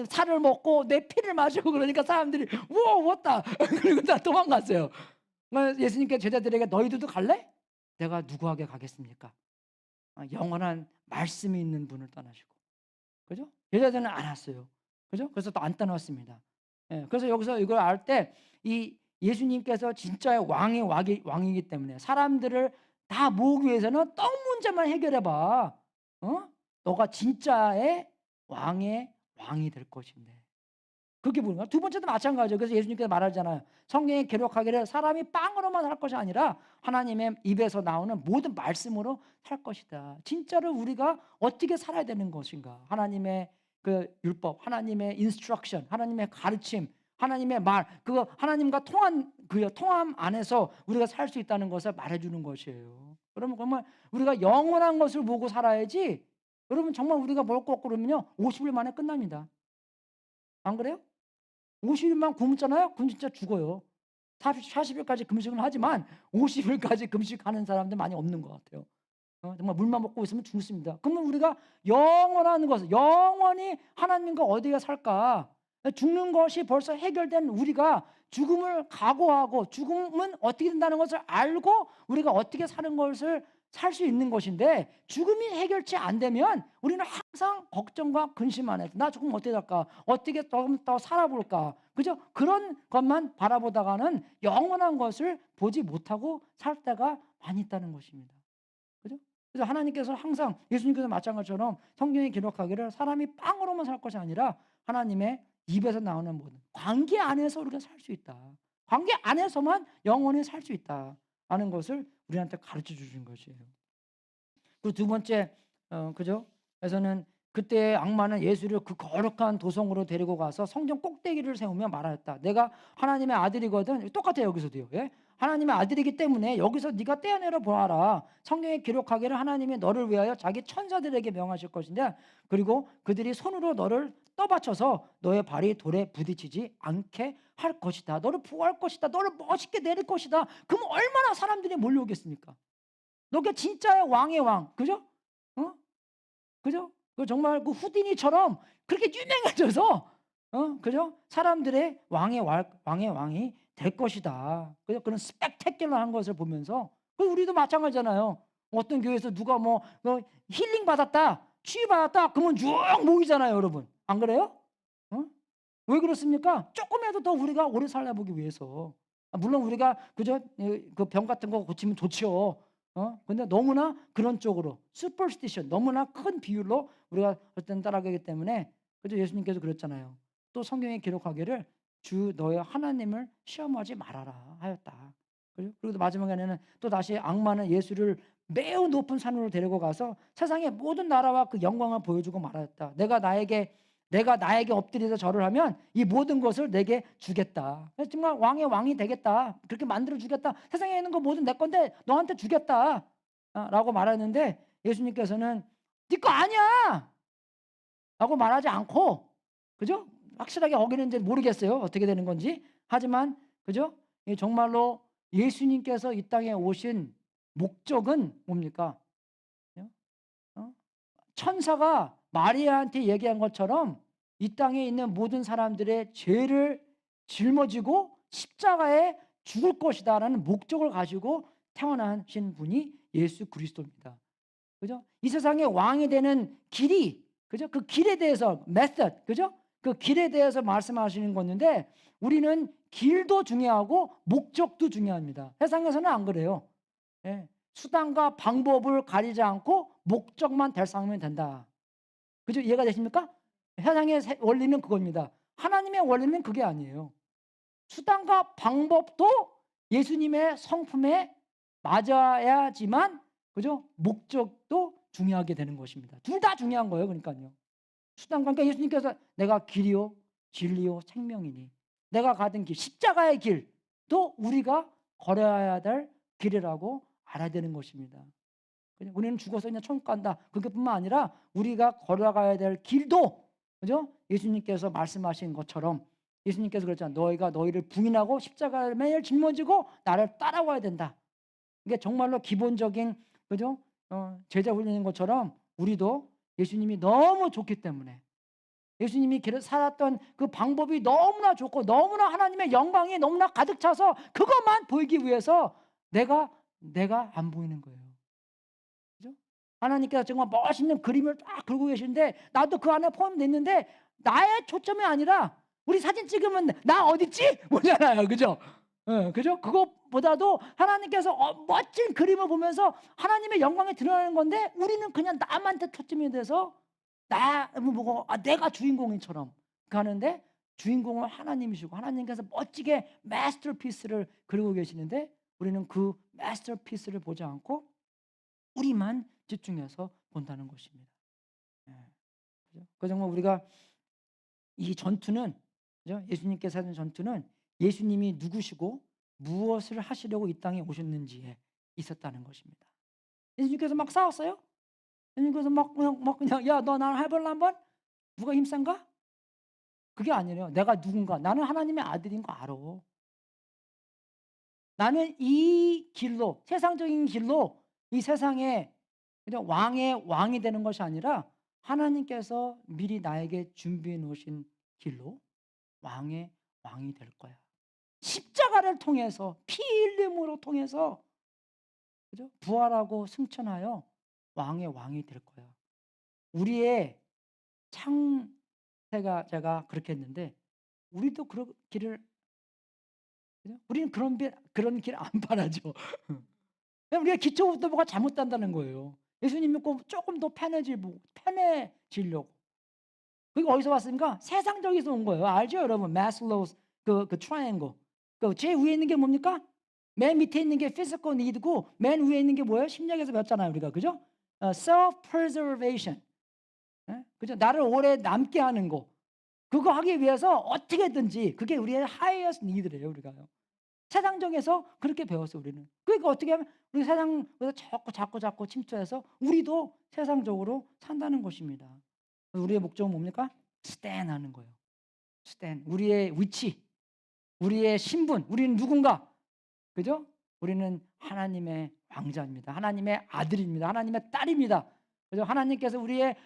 살을 먹고 내 피를 마시고 그러니까 사람들이 우와 왔다. 그리고 다 도망갔어요. 예수님께 제자들에게 너희들도 갈래? 내가 누구에게 가겠습니까? 영원한 말씀이 있는 분을 떠나시고. 그죠? 제자들은 안 왔어요. 그죠? 그래서 또 안 떠났습니다. 예, 그래서 여기서 이걸 알 때 이 예수님께서 진짜의 왕이기 때문에 사람들을 다 모으기 위해서는 떡 문제만 해결해 봐. 너가 진짜의 왕이 될 것인데. 그렇게 보는 거야. 두 번째도 마찬가지예요. 그래서 예수님께서 말하잖아요. 성경에 기록하기를 사람이 빵으로만 살 것이 아니라 하나님의 입에서 나오는 모든 말씀으로 살 것이다. 진짜로 우리가 어떻게 살아야 되는 것인가? 하나님의 그 율법, 하나님의 인스트럭션, 하나님의 가르침, 하나님의 말, 그거 하나님과 통함 안에서 우리가 살 수 있다는 것을 말해주는 것이에요. 그러면 정말 우리가 영원한 것을 보고 살아야지. 여러분 정말 우리가 먹을 거 없고 그러면요 50일 만에 끝납니다. 안 그래요? 50일만 굶잖아요? 그럼 진짜 죽어요. 40일까지 금식은 하지만 50일까지 금식하는 사람들 많이 없는 것 같아요. 정말 물만 먹고 있으면 죽습니다. 그러면 우리가 영원한 것을 영원히 하나님과 어디에 살까? 죽는 것이 벌써 해결된 우리가 죽음을 각오하고 죽음은 어떻게 된다는 것을 알고 우리가 어떻게 사는 것을 살 수 있는 것인데 죽음이 해결치 안 되면 우리는 항상 걱정과 근심 안에서 나 죽으면 어떻게 될까? 어떻게 조금 더 살아볼까? 그죠? 그런 것만 바라보다가는 영원한 것을 보지 못하고 살 때가 많이 있다는 것입니다. 그죠? 그래서 하나님께서 항상 예수님께서 마찬가지처럼 성경에 기록하기를 사람이 빵으로만 살 것이 아니라 하나님의 입에서 나오는 모든 관계 안에서 우리가 살 수 있다. 관계 안에서만 영원히 살 수 있다. 하는 것을 우리한테 가르쳐 주신 것이에요. 그리고 두 번째, 그죠? 그래서는 그때 악마는 예수를 그 거룩한 도성으로 데리고 가서 성전 꼭대기를 세우며 말하였다. 내가 하나님의 아들이거든. 똑같아요 여기서도요. 예? 하나님의 아들이기 때문에 여기서 네가 떼어내려 보아라. 성경에 기록하기를 하나님이 너를 위하여 자기 천사들에게 명하실 것인데 그리고 그들이 손으로 너를 떠받쳐서 너의 발이 돌에 부딪히지 않게 할 것이다. 너를 보호할 것이다. 너를 멋있게 내릴 것이다. 그럼 얼마나 사람들이 몰려오겠습니까? 너가 진짜의 왕의 왕, 그죠? 그죠? 그 정말 그 후디니처럼 그렇게 유명해져서, 그죠? 사람들의 왕의 왕이 될 것이다. 그죠? 그런 스펙테큘러한 것을 보면서, 그 우리도 마찬가지잖아요. 어떤 교회에서 누가 힐링 받았다, 치유 받았다, 그러면 쭉 모이잖아요, 여러분. 안 그래요? 왜 그렇습니까? 조금이라도 더 우리가 오래 살아보기 위해서. 물론 우리가 그저 그 병 같은 거 고치면 좋죠. 근데 너무나 그런 쪽으로 슈퍼스티션, 너무나 큰 비율로 우리가 어떤 따라가기 때문에 그저 예수님께서 그랬잖아요. 또 성경에 기록하기를 주 너의 하나님을 시험하지 말아라 하였다. 그리고 마지막에는 또 다시 악마는 예수를 매우 높은 산으로 데리고 가서 세상의 모든 나라와 그 영광을 보여주고 말하였다. 내가 나에게 엎드려서 절을 하면 이 모든 것을 내게 주겠다. 정말 왕의 왕이 되겠다. 그렇게 만들어 주겠다. 세상에 있는 거 모든 내 건데 너한테 주겠다. 라고 말하는데 예수님께서는 네 거 아니야. 라고 말하지 않고, 그죠? 확실하게 어기는지 모르겠어요. 어떻게 되는 건지. 하지만, 그죠? 정말로 예수님께서 이 땅에 오신 목적은 뭡니까? 어? 천사가 마리아한테 얘기한 것처럼 이 땅에 있는 모든 사람들의 죄를 짊어지고 십자가에 죽을 것이다라는 목적을 가지고 태어나신 분이 예수 그리스도입니다. 그죠? 이 세상의 왕이 되는 길이, 그죠? 그 길에 대해서 method, 그죠? 그 길에 대해서 말씀하시는 건데 우리는 길도 중요하고 목적도 중요합니다. 세상에서는 안 그래요. 예. 수단과 방법을 가리지 않고 목적만 달성하면 된다. 그죠? 이해가 되십니까? 세상의 원리는 그겁니다. 하나님의 원리는 그게 아니에요. 수단과 방법도 예수님의 성품에 맞아야지만, 그죠? 목적도 중요하게 되는 것입니다. 둘 다 중요한 거예요. 그러니까요. 수단과, 그러니까 예수님께서 내가 길이요 진리요 생명이니 내가 가던 길, 십자가의 길도 우리가 걸어야 될 길이라고 알아야 되는 것입니다. 우리는 죽어서 그냥 천국 간다. 그것뿐만 아니라 우리가 걸어가야 될 길도, 그죠? 예수님께서 말씀하신 것처럼 예수님께서 그랬잖아요. 너희가 너희를 부인하고 십자가를 매일 짊어지고 나를 따라와야 된다. 이게 정말로 기본적인, 그죠? 제자 훈련인 것처럼 우리도 예수님이 너무 좋기 때문에 예수님이 살았던 그 방법이 너무나 좋고 너무나 하나님의 영광이 너무나 가득 차서 그것만 보이기 위해서 내가 안 보이는 거예요. 그죠? 하나님께서 정말 멋있는 그림을 딱 그리고 계시는데 나도 그 안에 포함됐는데 나의 초점이 아니라 우리 사진 찍으면 나 어딨지? 뭐잖아요. 그죠? 그죠? 그것보다도 하나님께서 멋진 그림을 보면서 하나님의 영광이 드러나는 건데 우리는 그냥 남한테 초점이 돼서 나무 보고 내가 주인공인처럼 가는데 주인공은 하나님이시고 하나님께서 멋지게 마스터피스를 그리고 계시는데 우리는 그 마스터피스를 보지 않고 우리만 집중해서 본다는 것입니다. 그죠? 그 정말 우리가 이 전투는, 그죠? 예수님께서 하는 전투는 예수님이 누구시고 무엇을 하시려고 이 땅에 오셨는지에 있었다는 것입니다. 예수님께서 막 싸웠어요? 예수님께서 그냥 야, 너 나랑 해볼래 한번? 누가 힘센가? 그게 아니래요. 내가 누군가. 나는 하나님의 아들인 거 알아. 나는 이 길로, 세상적인 길로 이 세상에 그냥 왕의 왕이 되는 것이 아니라 하나님께서 미리 나에게 준비해 놓으신 길로 왕의 왕이 될 거야. 십자가를 통해서 피 흘림으로 통해서, 그죠? 부활하고 승천하여 왕의 왕이 될 거야. 우리의 창세가 제가 그렇게 했는데 우리도 그런 길을, 그죠? 우리는 그런 길 안 바라죠. 우리가 기초부터 뭐가 잘못된다는 거예요. 예수님 믿고 조금 더 편해지려고. 그게 어디서 왔습니까? 세상적에서 온 거예요. 알죠, 여러분? 마슬로우's 그 트라이앵글. 그 제일 위에 있는 게 뭡니까? 맨 밑에 있는 게 physical need고 맨 위에 있는 게 뭐예요? 심리학에서 배웠잖아요, 우리가. 그죠? self-preservation. 그죠? 나를 오래 남게 하는 거. 그거 하기 위해서 어떻게든지 그게 우리의 highest need래요, 우리가요. 세상적에서 그렇게 배웠어, 우리는. 그러니까 어떻게 하면 우리 세상에서 자꾸 침투해서 우리도 세상적으로 산다는 것입니다. 우리의 목적은 뭡니까? stand 하는 거예요. stand. 우리의 위치, 우리의 신분, 우리는 누군가. 그죠? 우리는 하나님의 왕자입니다. 하나님의 아들입니다. 하나님의 딸입니다. 그죠? 하나님께서 우리의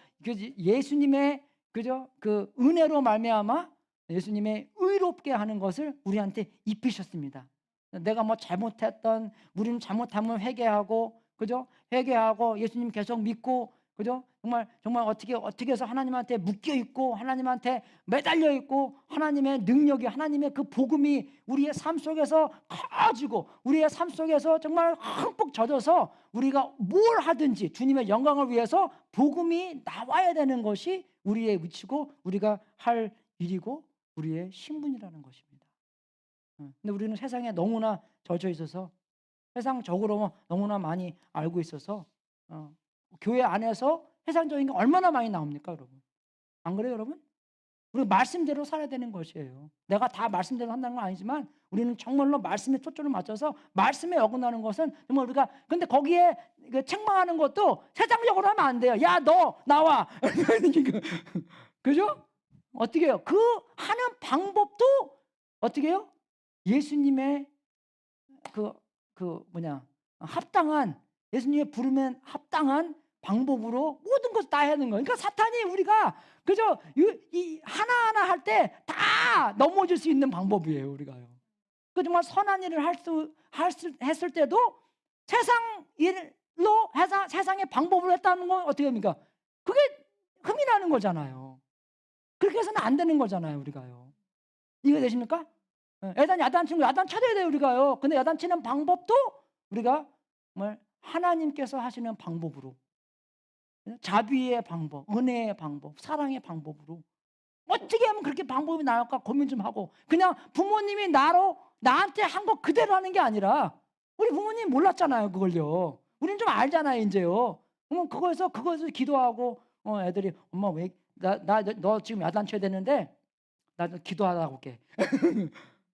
예수님의, 그죠? 그 은혜로 말미암아 예수님의 의롭게 하는 것을 우리한테 입히셨습니다. 내가 뭐 잘못했던, 우리는 잘못하면 회개하고, 그죠? 회개하고 예수님 계속 믿고, 그죠? 정말 어떻게 해서 하나님한테 묶여 있고 하나님한테 매달려 있고 하나님의 능력이 하나님의 그 복음이 우리의 삶 속에서 커지고 우리의 삶 속에서 정말 흠뻑 젖어서 우리가 뭘 하든지 주님의 영광을 위해서 복음이 나와야 되는 것이 우리의 위치고 우리가 할 일이고 우리의 신분이라는 것입니다. 근데 우리는 세상에 너무나 젖어 있어서 세상적으로 너무나 많이 알고 있어서 교회 안에서 세상적인 게 얼마나 많이 나옵니까, 여러분? 안 그래요, 여러분? 우리가 말씀대로 살아야 되는 것이에요. 내가 다 말씀대로 한다는 건 아니지만 우리는 정말로 말씀에 초점을 맞춰서 말씀에 어긋나는 것은 정말 우리가 근데 거기에 책망하는 것도 세상적으로 하면 안 돼요. 야, 너 나와. 그죠? 어떻게 해요? 그 하는 방법도 어떻게 해요? 예수님의 합당한 예수님의 부르면 합당한 방법으로 모든 것을 다 해야 하는 거예요. 그러니까 사탄이 우리가 그저 이 하나하나 할 때 다 넘어질 수 있는 방법이에요, 우리가요. 그 정말 선한 일을 했을 때도 세상 일로 세상의 방법으로 했다는 건 어떻게 합니까? 그게 흠이 나는 거잖아요. 그렇게 해서는 안 되는 거잖아요, 우리가요. 이해되십니까? 야단 치는 거 야단 쳐야 돼요, 우리가요. 근데 야단 치는 방법도 우리가 정말 하나님께서 하시는 방법으로 자비의 방법, 은혜의 방법, 사랑의 방법으로 어떻게 하면 그렇게 방법이 나올까 고민 좀 하고 그냥 부모님이 나한테 한 거 그대로 하는 게 아니라 우리 부모님 몰랐잖아요, 그걸요. 우리는 좀 알잖아요, 이제요. 그러면 그거에서 기도하고 애들이 엄마 왜 너 지금 야단 쳐야 되는데 나 기도하다 올게.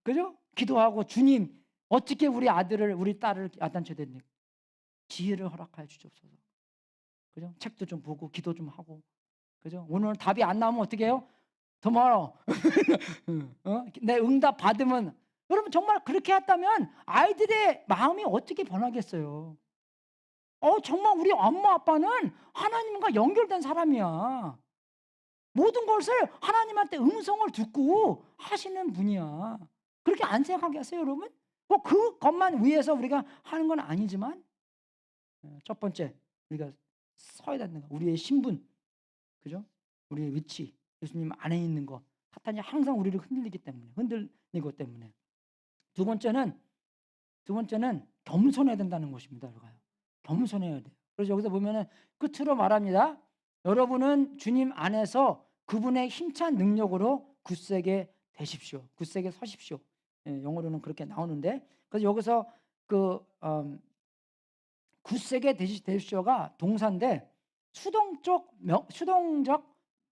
그죠? 기도하고 주님 어떻게 우리 아들을 우리 딸을 야단쳐야 됩니까? 지혜를 허락하여 주옵소서. 그죠? 책도 좀 보고 기도 좀 하고. 그죠? 오늘 답이 안 나오면 어떻게 해요? tomorrow. 내 응답 받으면 여러분 정말 그렇게 했다면 아이들의 마음이 어떻게 변하겠어요? 정말 우리 엄마 아빠는 하나님과 연결된 사람이야. 모든 것을 하나님한테 음성을 듣고 하시는 분이야. 그렇게 안 생각하겠어요, 여러분? 그것만 위해서 우리가 하는 건 아니지만 첫 번째 우리가 서야 되는 거, 우리의 신분, 그죠? 우리의 위치, 예수님 안에 있는 거. 사탄이 항상 우리를 흔들리기 때문에. 두 번째는 겸손해야 된다는 것입니다, 여러분. 겸손해야 돼요. 그래서 여기서 보면은 끝으로 말합니다. 여러분은 주님 안에서 그분의 힘찬 능력으로 굳세게 되십시오. 굳세게 서십시오. 영어로는 그렇게 나오는데 그래서 여기서 굳세게 되십시오가 동사인데 수동적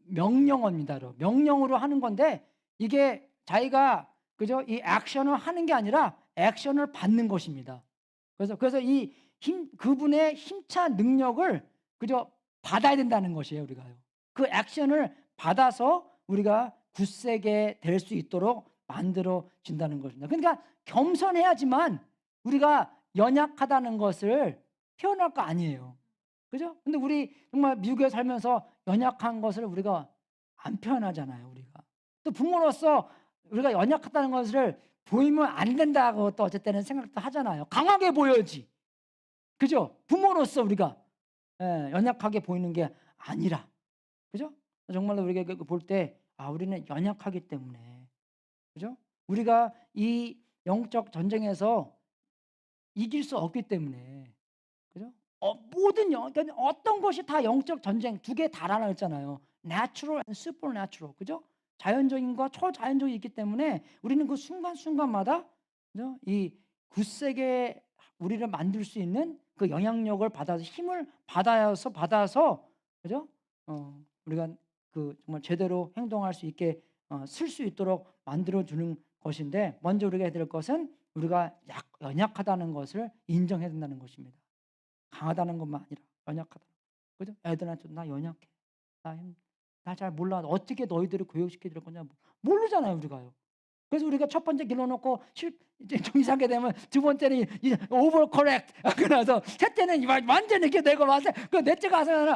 명령어입니다. 명령으로 하는 건데 이게 자기가 그죠? 이 액션을 하는 게 아니라 액션을 받는 것입니다. 그래서 이 그분의 힘찬 능력을 그저 받아야 된다는 것이에요, 우리가요. 그 액션을 받아서 우리가 굳세게 될 수 있도록 만들어 준다는 것입니다. 그러니까 겸손해야지만 우리가 연약하다는 것을 표현할 거 아니에요. 그죠? 근데 우리 정말 미국에 살면서 연약한 것을 우리가 안 표현하잖아요, 우리가. 또 부모로서 우리가 연약하다는 것을 보이면 안 된다고 또 어쨌든 생각도 하잖아요. 강하게 보여야지. 그죠? 부모로서 우리가 연약하게 보이는 게 아니라. 그죠? 정말로 우리가 볼 때 우리는 연약하기 때문에. 그죠? 우리가 이 영적 전쟁에서 이길 수 없기 때문에. 그죠? 그러니까 어떤 것이 다 영적 전쟁 두 개 다라고 했잖아요. Natural and supernatural. 그죠? 자연적인 것, 초자연적이 있기 때문에 우리는 그 순간순간마다 그죠? 이 굳세게 우리를 만들 수 있는 그 영향력을 받아서 힘을 받아서 그죠? 우리가 그 정말 제대로 행동할 수 있게 쓸 수 있도록 만들어 주는 것인데 먼저 우리가 해야 될 것은 우리가 연약하다는 것을 인정해야 된다는 것입니다. 강하다는 것만 아니라 연약하다. 그죠? 애들한테 나 연약해. 나 잘 몰라. 어떻게 너희들을 교육시켜 줄 거냐 모르잖아요, 우리가요. 그래서 우리가 첫 번째 길러놓고 이제 좀 이상하게 되면 두 번째는 오버 커렉트. 그래서 셋째는 완전 이렇게 되고 그 넷째 가서는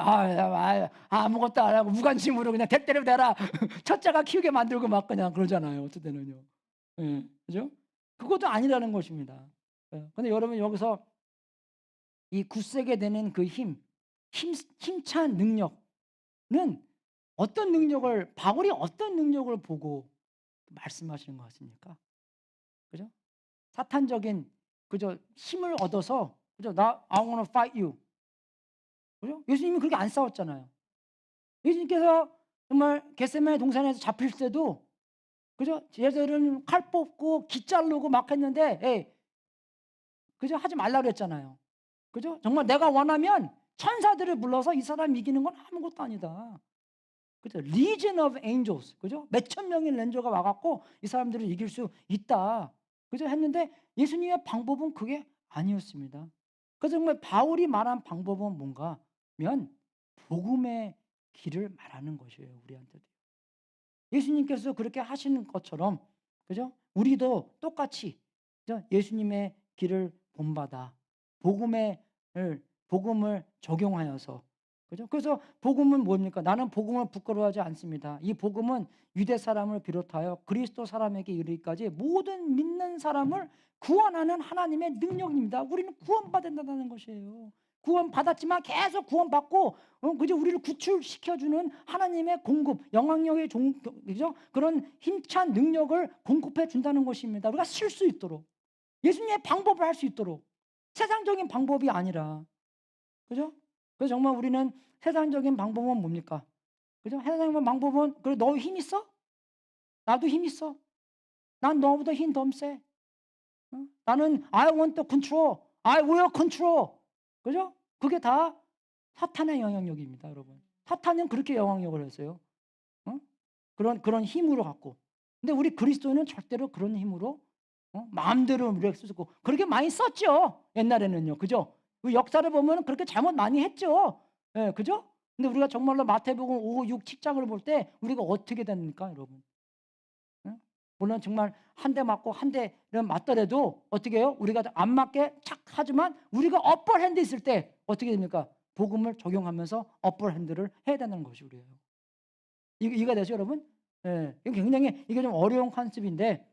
아무것도 안 하고 무관심으로 그냥 대대로 대라. 첫째가 키우게 만들고 막 그냥 그러잖아요. 어떨 때는요. 그죠? 그것도 아니라는 것입니다. 근데 여러분 여기서 이 굳세게 되는 그 힘찬 능력 어떤 능력을, 바울이 어떤 능력을 보고 말씀하시는 것 같습니까? 그죠? 사탄적인 그저 힘을 얻어서 그죠? I wanna fight you. 그죠? 예수님이 그렇게 안 싸웠잖아요. 예수님께서 정말 겟세마네 동산에서 잡힐 때도 그죠? 얘들은 칼 뽑고 기 자르고 막 했는데 에이, 그죠? 하지 말라 그랬잖아요. 그죠? 정말 내가 원하면 천사들을 불러서 이 사람 이기는 건 아무것도 아니다. 그죠? Legion of Angels. 그죠? 몇천 명의 렌저가 와갖고 이 사람들을 이길 수 있다. 그죠? 했는데 예수님의 방법은 그게 아니었습니다. 그래서 정말 바울이 말한 방법은 뭔가면 복음의 길을 말하는 것이에요. 우리한테도. 예수님께서 그렇게 하시는 것처럼 그죠? 우리도 똑같이 그죠? 예수님의 길을 본받아 복음을 적용하여서 그죠? 그래서 복음은 뭡니까? 나는 복음을 부끄러워하지 않습니다. 이 복음은 유대 사람을 비롯하여 그리스도 사람에게 이르기까지 모든 믿는 사람을 구원하는 하나님의 능력입니다. 우리는 구원받는다는 것이에요. 구원받았지만 계속 구원받고 그죠? 우리를 구출시켜주는 하나님의 공급, 영향력의 그죠? 그런 힘찬 능력을 공급해 준다는 것입니다. 우리가 쓸 수 있도록 예수님의 방법을 할 수 있도록 세상적인 방법이 아니라 그죠? 그래서 정말 우리는 세상적인 방법은 뭡니까? 그죠? 세상적인 방법은 그래 너 힘 있어? 나도 힘 있어. 난 너보다 힘 더 세. 나는 I want the control. I will control. 그죠? 그게 다 사탄의 영향력입니다, 여러분. 사탄은 그렇게 영향력을 했어요. 그런 힘으로 갖고. 근데 우리 그리스도는 절대로 그런 힘으로 마음대로 우리가 쓰고 그렇게 많이 썼죠. 옛날에는요. 그죠? 역사를 보면 그렇게 잘못 많이 했죠. 예, 그죠? 근데 우리가 정말로 마태복음 5, 6, 7장을 볼 때 우리가 어떻게 됩니까, 여러분? 물론 정말 한 대 맞고 한 대를 맞더라도 어떻게 해요? 우리가 안 맞게 착 하지만 우리가 어퍼핸드 있을 때 어떻게 됩니까? 복음을 적용하면서 어퍼핸드를 해야 되는 것이 우리예요. 이해가 되죠, 여러분? 예, 이게 굉장히 이게 좀 어려운 컨셉인데,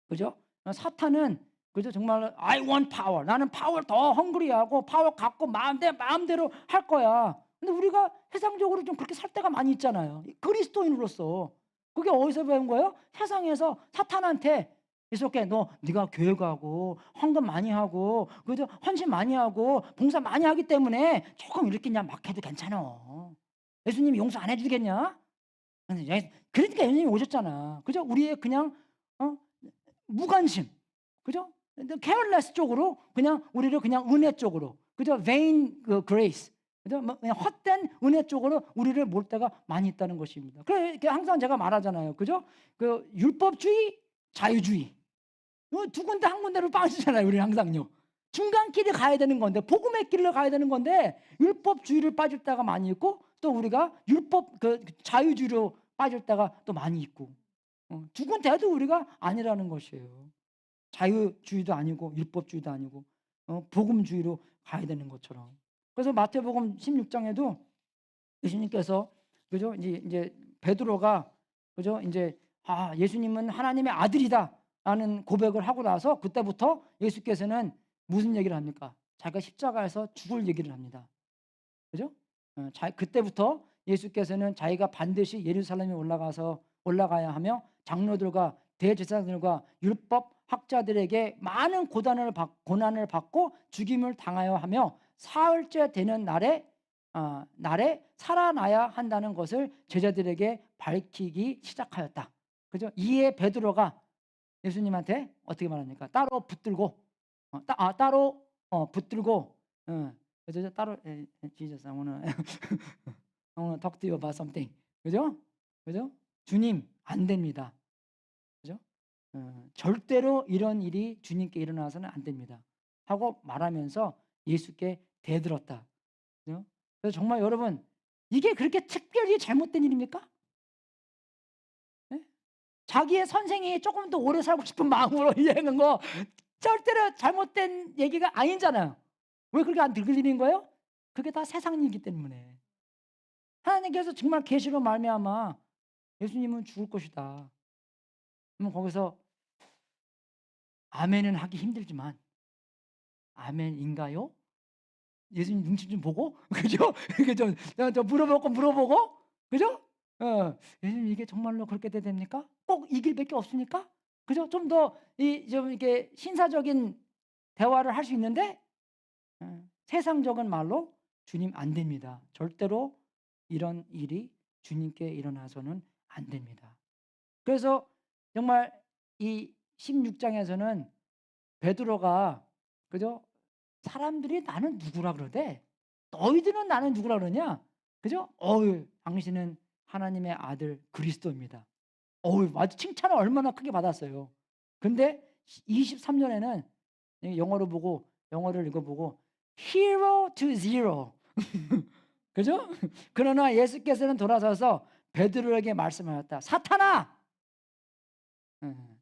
그죠? 사탄은 그죠? 정말 I want power. 나는 파워를 더 헝그리하고 파워 갖고 마음대로 할 거야. 근데 우리가 세상적으로 좀 그렇게 살 때가 많이 있잖아요. 그리스도인으로서. 그게 어디서 배운 거예요? 세상에서 사탄한테 이렇게 네가 교회 가고 헌금 많이 하고 그죠? 헌신 많이 하고 봉사 많이 하기 때문에 조금 이렇게 그냥 막 해도 괜찮아. 예수님이 용서 안 해주겠냐? 그러니까 예수님이 오셨잖아. 그죠? 우리의 그냥 무관심, 그죠? careless 쪽으로 그냥 우리를 그냥 은혜 쪽으로, 그죠? vain grace, 그죠? 그냥 헛된 은혜 쪽으로 우리를 몰 때가 많이 있다는 것입니다. 그래 항상 제가 말하잖아요, 그죠? 그 율법주의, 자유주의, 두 군데 한 군데로 빠지잖아요. 우리는 항상요. 중간 길을 가야 되는 건데 복음의 길을 가야 되는 건데 율법주의를 빠질 때가 많이 있고 또 우리가 율법 자유주의로 빠질 때가 또 많이 있고 두 군데도 우리가 아니라는 것이에요. 자유주의도 아니고 율법주의도 아니고 복음주의로 가야 되는 것처럼. 그래서 마태복음 16장에도 예수님께서 그죠? 이제 베드로가 그죠? 이제 예수님은 하나님의 아들이다라는 고백을 하고 나서 그때부터 예수께서는 무슨 얘기를 합니까? 자기가 십자가에서 죽을 얘기를 합니다. 그죠? 그때부터 예수께서는 자기가 반드시 예루살렘에 올라가야 하며 장로들과 대제사장들과 율법 학자들에게 많은 고난을 받고 죽임을 당하여 하며 사흘째 되는 날에 살아나야 한다는 것을 제자들에게 밝히기 시작하였다. 그죠? 이에 베드로가 예수님한테 어떻게 말합니까? 따로 붙들고 그래서 따로 Jesus, I wanna talk to you about something. 그죠? 그죠? 주님 안 됩니다. 그죠? 절대로 이런 일이 주님께 일어나서는 안 됩니다. 하고 말하면서 예수께 대들었다. 그죠? 그래서 정말 여러분 이게 그렇게 특별히 잘못된 일입니까? 네? 자기의 선생이 조금 더 오래 살고 싶은 마음으로 이해하는 거 절대로 잘못된 얘기가 아니잖아요. 왜 그렇게 안 들리는 거예요? 그게 다 세상 일이기 때문에. 하나님께서 정말 계시로 말미암아 예수님은 죽을 것이다. 그러면 거기서 아멘은 하기 힘들지만 아멘인가요? 예수님 눈치 좀 보고 그죠? 이렇게 좀 물어보고 그죠? 요즘 이게 정말로 그렇게 돼야 됩니까? 꼭 이 길밖에 없습니까? 그죠? 좀 더 좀 이렇게 신사적인 대화를 할 수 있는데 세상적인 말로 주님 안 됩니다. 절대로 이런 일이 주님께 일어나서는 안 됩니다. 그래서 정말 이 16장에서는 베드로가 그죠? 사람들이 나는 누구라 그러대? 너희들은 나는 누구라 그러냐? 그죠? 당신은 하나님의 아들 그리스도입니다. 아주 칭찬을 얼마나 크게 받았어요. 근데 23년에는 영어를 읽어보고 hero to zero. 그죠? 그러나 예수께서는 돌아서서 베드로에게 말씀하셨다. 사탄아,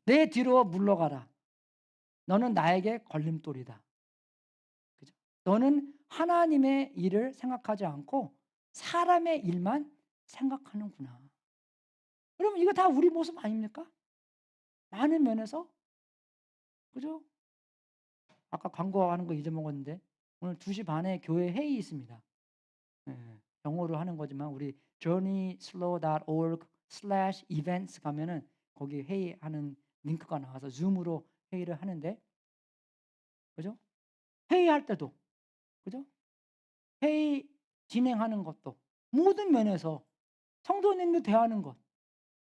내 뒤로 물러가라. 너는 나에게 걸림돌이다. 그죠? 너는 하나님의 일을 생각하지 않고 사람의 일만 생각하는구나. 그럼 이거 다 우리 모습 아닙니까? 많은 면에서. 그죠? 아까 광고하는 거 잊어먹었는데 오늘 2시 반에 교회 회의 있습니다. 영어로 하는 거지만 우리 journeyslow.org/events 가면은 거기 회의하는 링크가 나와서 줌으로 회의를 하는데, 그죠? 회의할 때도, 그죠? 회의 진행하는 것도 모든 면에서 성도님들 대하는 것,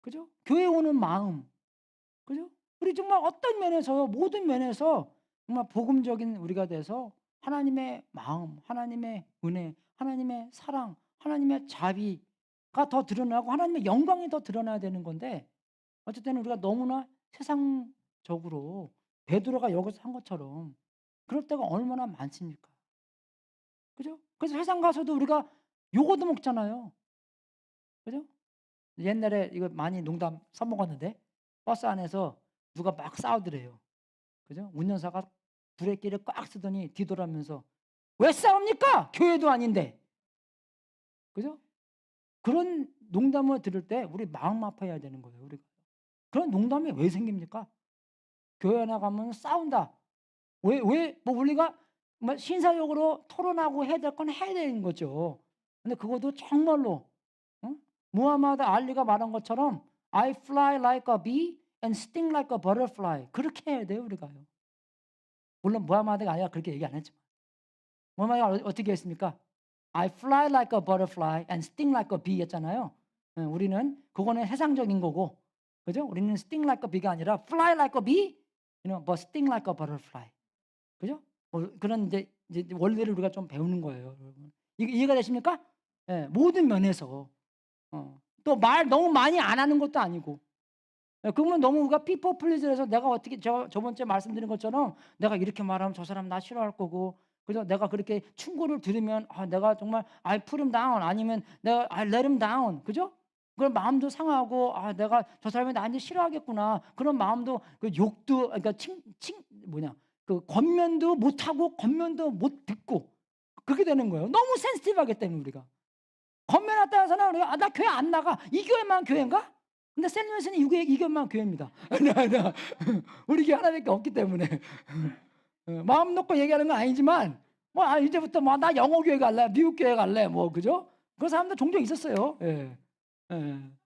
그죠? 교회 오는 마음, 그죠? 우리 정말 어떤 면에서 모든 면에서 정말 복음적인 우리가 돼서 하나님의 마음, 하나님의 은혜, 하나님의 사랑, 하나님의 자비가 더 드러나고 하나님의 영광이 더 드러나야 되는 건데, 어쨌든 우리가 너무나 세상적으로 베드로가 여기서 한 것처럼 그럴 때가 얼마나 많습니까? 그죠? 그래서 회상 가서도 우리가 요거도 먹잖아요. 그죠? 옛날에 이거 많이 농담 써먹었는데 버스 안에서 누가 막 싸우더래요. 그죠? 운전사가 브레이크를 꽉 쓰더니 뒤돌아면서 왜 싸웁니까? 교회도 아닌데. 그죠? 그런 농담을 들을 때 우리 마음 아파야 되는 거예요. 우리가. 그런 농담이 왜 생깁니까? 교회 나가면 싸운다. 뭐 우리가 뭐 신사적으로 토론하고 해야 될 건 해야 되는 거죠. 근데 그것도 정말로 무하마드 알리가 말한 것처럼 I fly like a bee and sting like a butterfly. 그렇게 해야 돼요, 우리가요. 물론 무하마드가 아니라 그렇게 얘기 안 했지만. 무하마드가 어떻게 했습니까? I fly like a butterfly and sting like a bee 했잖아요. 우리는 그거는 세상적인 거고, 그죠? 우리는 sting like a bee가 아니라 fly like a bee, but sting like a butterfly. 그죠? 그런 이제 원리를 우리가 좀 배우는 거예요, 여러분. 이해가 되십니까? 모든 면에서. 또 말 너무 많이 안 하는 것도 아니고. 그러면 너무 우리가 people pleaser해서 내가 어떻게 저번 주에 말씀드린 것처럼 내가 이렇게 말하면 저 사람 나 싫어할 거고, 그래서 내가 그렇게 충고를 들으면 내가 정말 I put him down, 아니면 내가 I let him down, 그죠? 그런 마음도 상하고 내가 저 사람이 나한테 싫어하겠구나, 그런 마음도, 그 욕도, 그러니까 그 권면도 못 하고 권면도 못 듣고 그렇게 되는 거예요. 너무 센시티브하기 때문에 우리가 권면했다 해서는 우리가 나 교회 안 나가, 이 교회만 교회인가? 근데 샌루이스는 이 교회만 교회입니다. 우리 교회 하나밖에 없기 때문에 마음 놓고 얘기하는 건 아니지만 이제부터 나 영어 교회 갈래, 미국 교회 갈래, 그죠? 그런 사람들 종종 있었어요. 그럼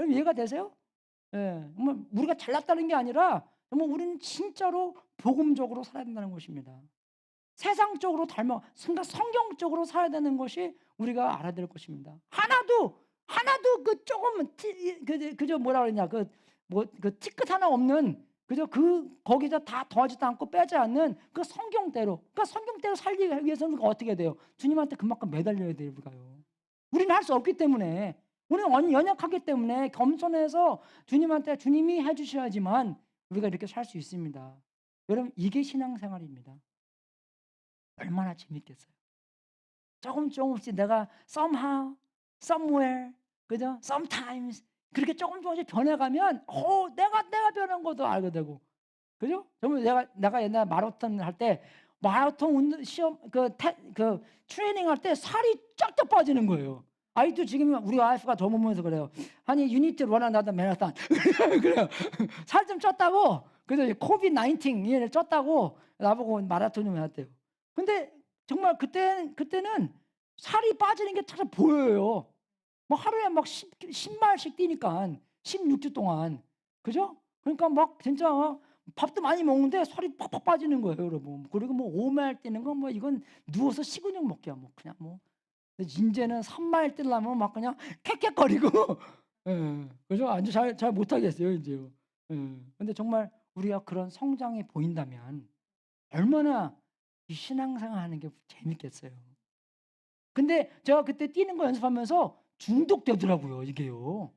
이해가 되세요? 정말 우리가 잘났다는 게 아니라 정말 우리는 진짜로 복음적으로 살아야 된다는 것입니다. 세상적으로 성경적으로 살아야 되는 것이 우리가 알아야 될 것입니다. 하나도 그 조금 그저 뭐라 그러냐, 그 티끝 하나 없는, 그저 거기서 다 더하지도 않고 빼지 않는 그 성경대로, 그러니까 성경대로 살기 위해서는 어떻게 돼요? 주님한테 그만큼 매달려야 돼요, 우리가요. 우리는 할 수 없기 때문에, 우리는 연약하기 때문에 겸손해서 주님한테 주님이 해주셔야지만 우리가 이렇게 살 수 있습니다. 여러분, 이게 신앙생활입니다. 얼마나 재밌겠어요. 조금씩 내가 somehow, somewhere, 그죠? sometimes 그렇게 조금씩 변해가면 내가 변한 것도 알게 되고, 그죠? 정말 내가 옛날에 마라톤 할 때 마라톤 운동 시험 그 트레이닝 할 때 살이 쫙쫙 빠지는 거예요. 아직도 지금 우리 와이프가 저 보면서 그래요. 아니 you need to run another marathon. 그래요. 살 좀 쪘다고. 그래서 코비드 19 얘를 쪘다고 나보고 마라톤 좀 해왔대요. 근데 정말 그때는 살이 빠지는 게 잘 보여요. 뭐 하루에 막 10마일씩 뛰니까 16주 동안. 그죠? 그러니까 막 진짜 밥도 많이 먹는데 살이 팍팍 빠지는 거예요, 여러분. 그리고 뭐 5마일 뛰는 건 뭐 이건 누워서 식은죽 먹기야 뭐 그냥 뭐. 근데 인제는 3마일 뛰려면 막 그냥 캑캑거리고 예. 그죠? 아주 잘 못하겠어요 인제요. 예. 근데 정말 우리가 그런 성장이 보인다면 얼마나 이 신앙생활 하는 게 재밌겠어요. 근데 제가 그때 뛰는 거 연습하면서 중독되더라고요 이게요.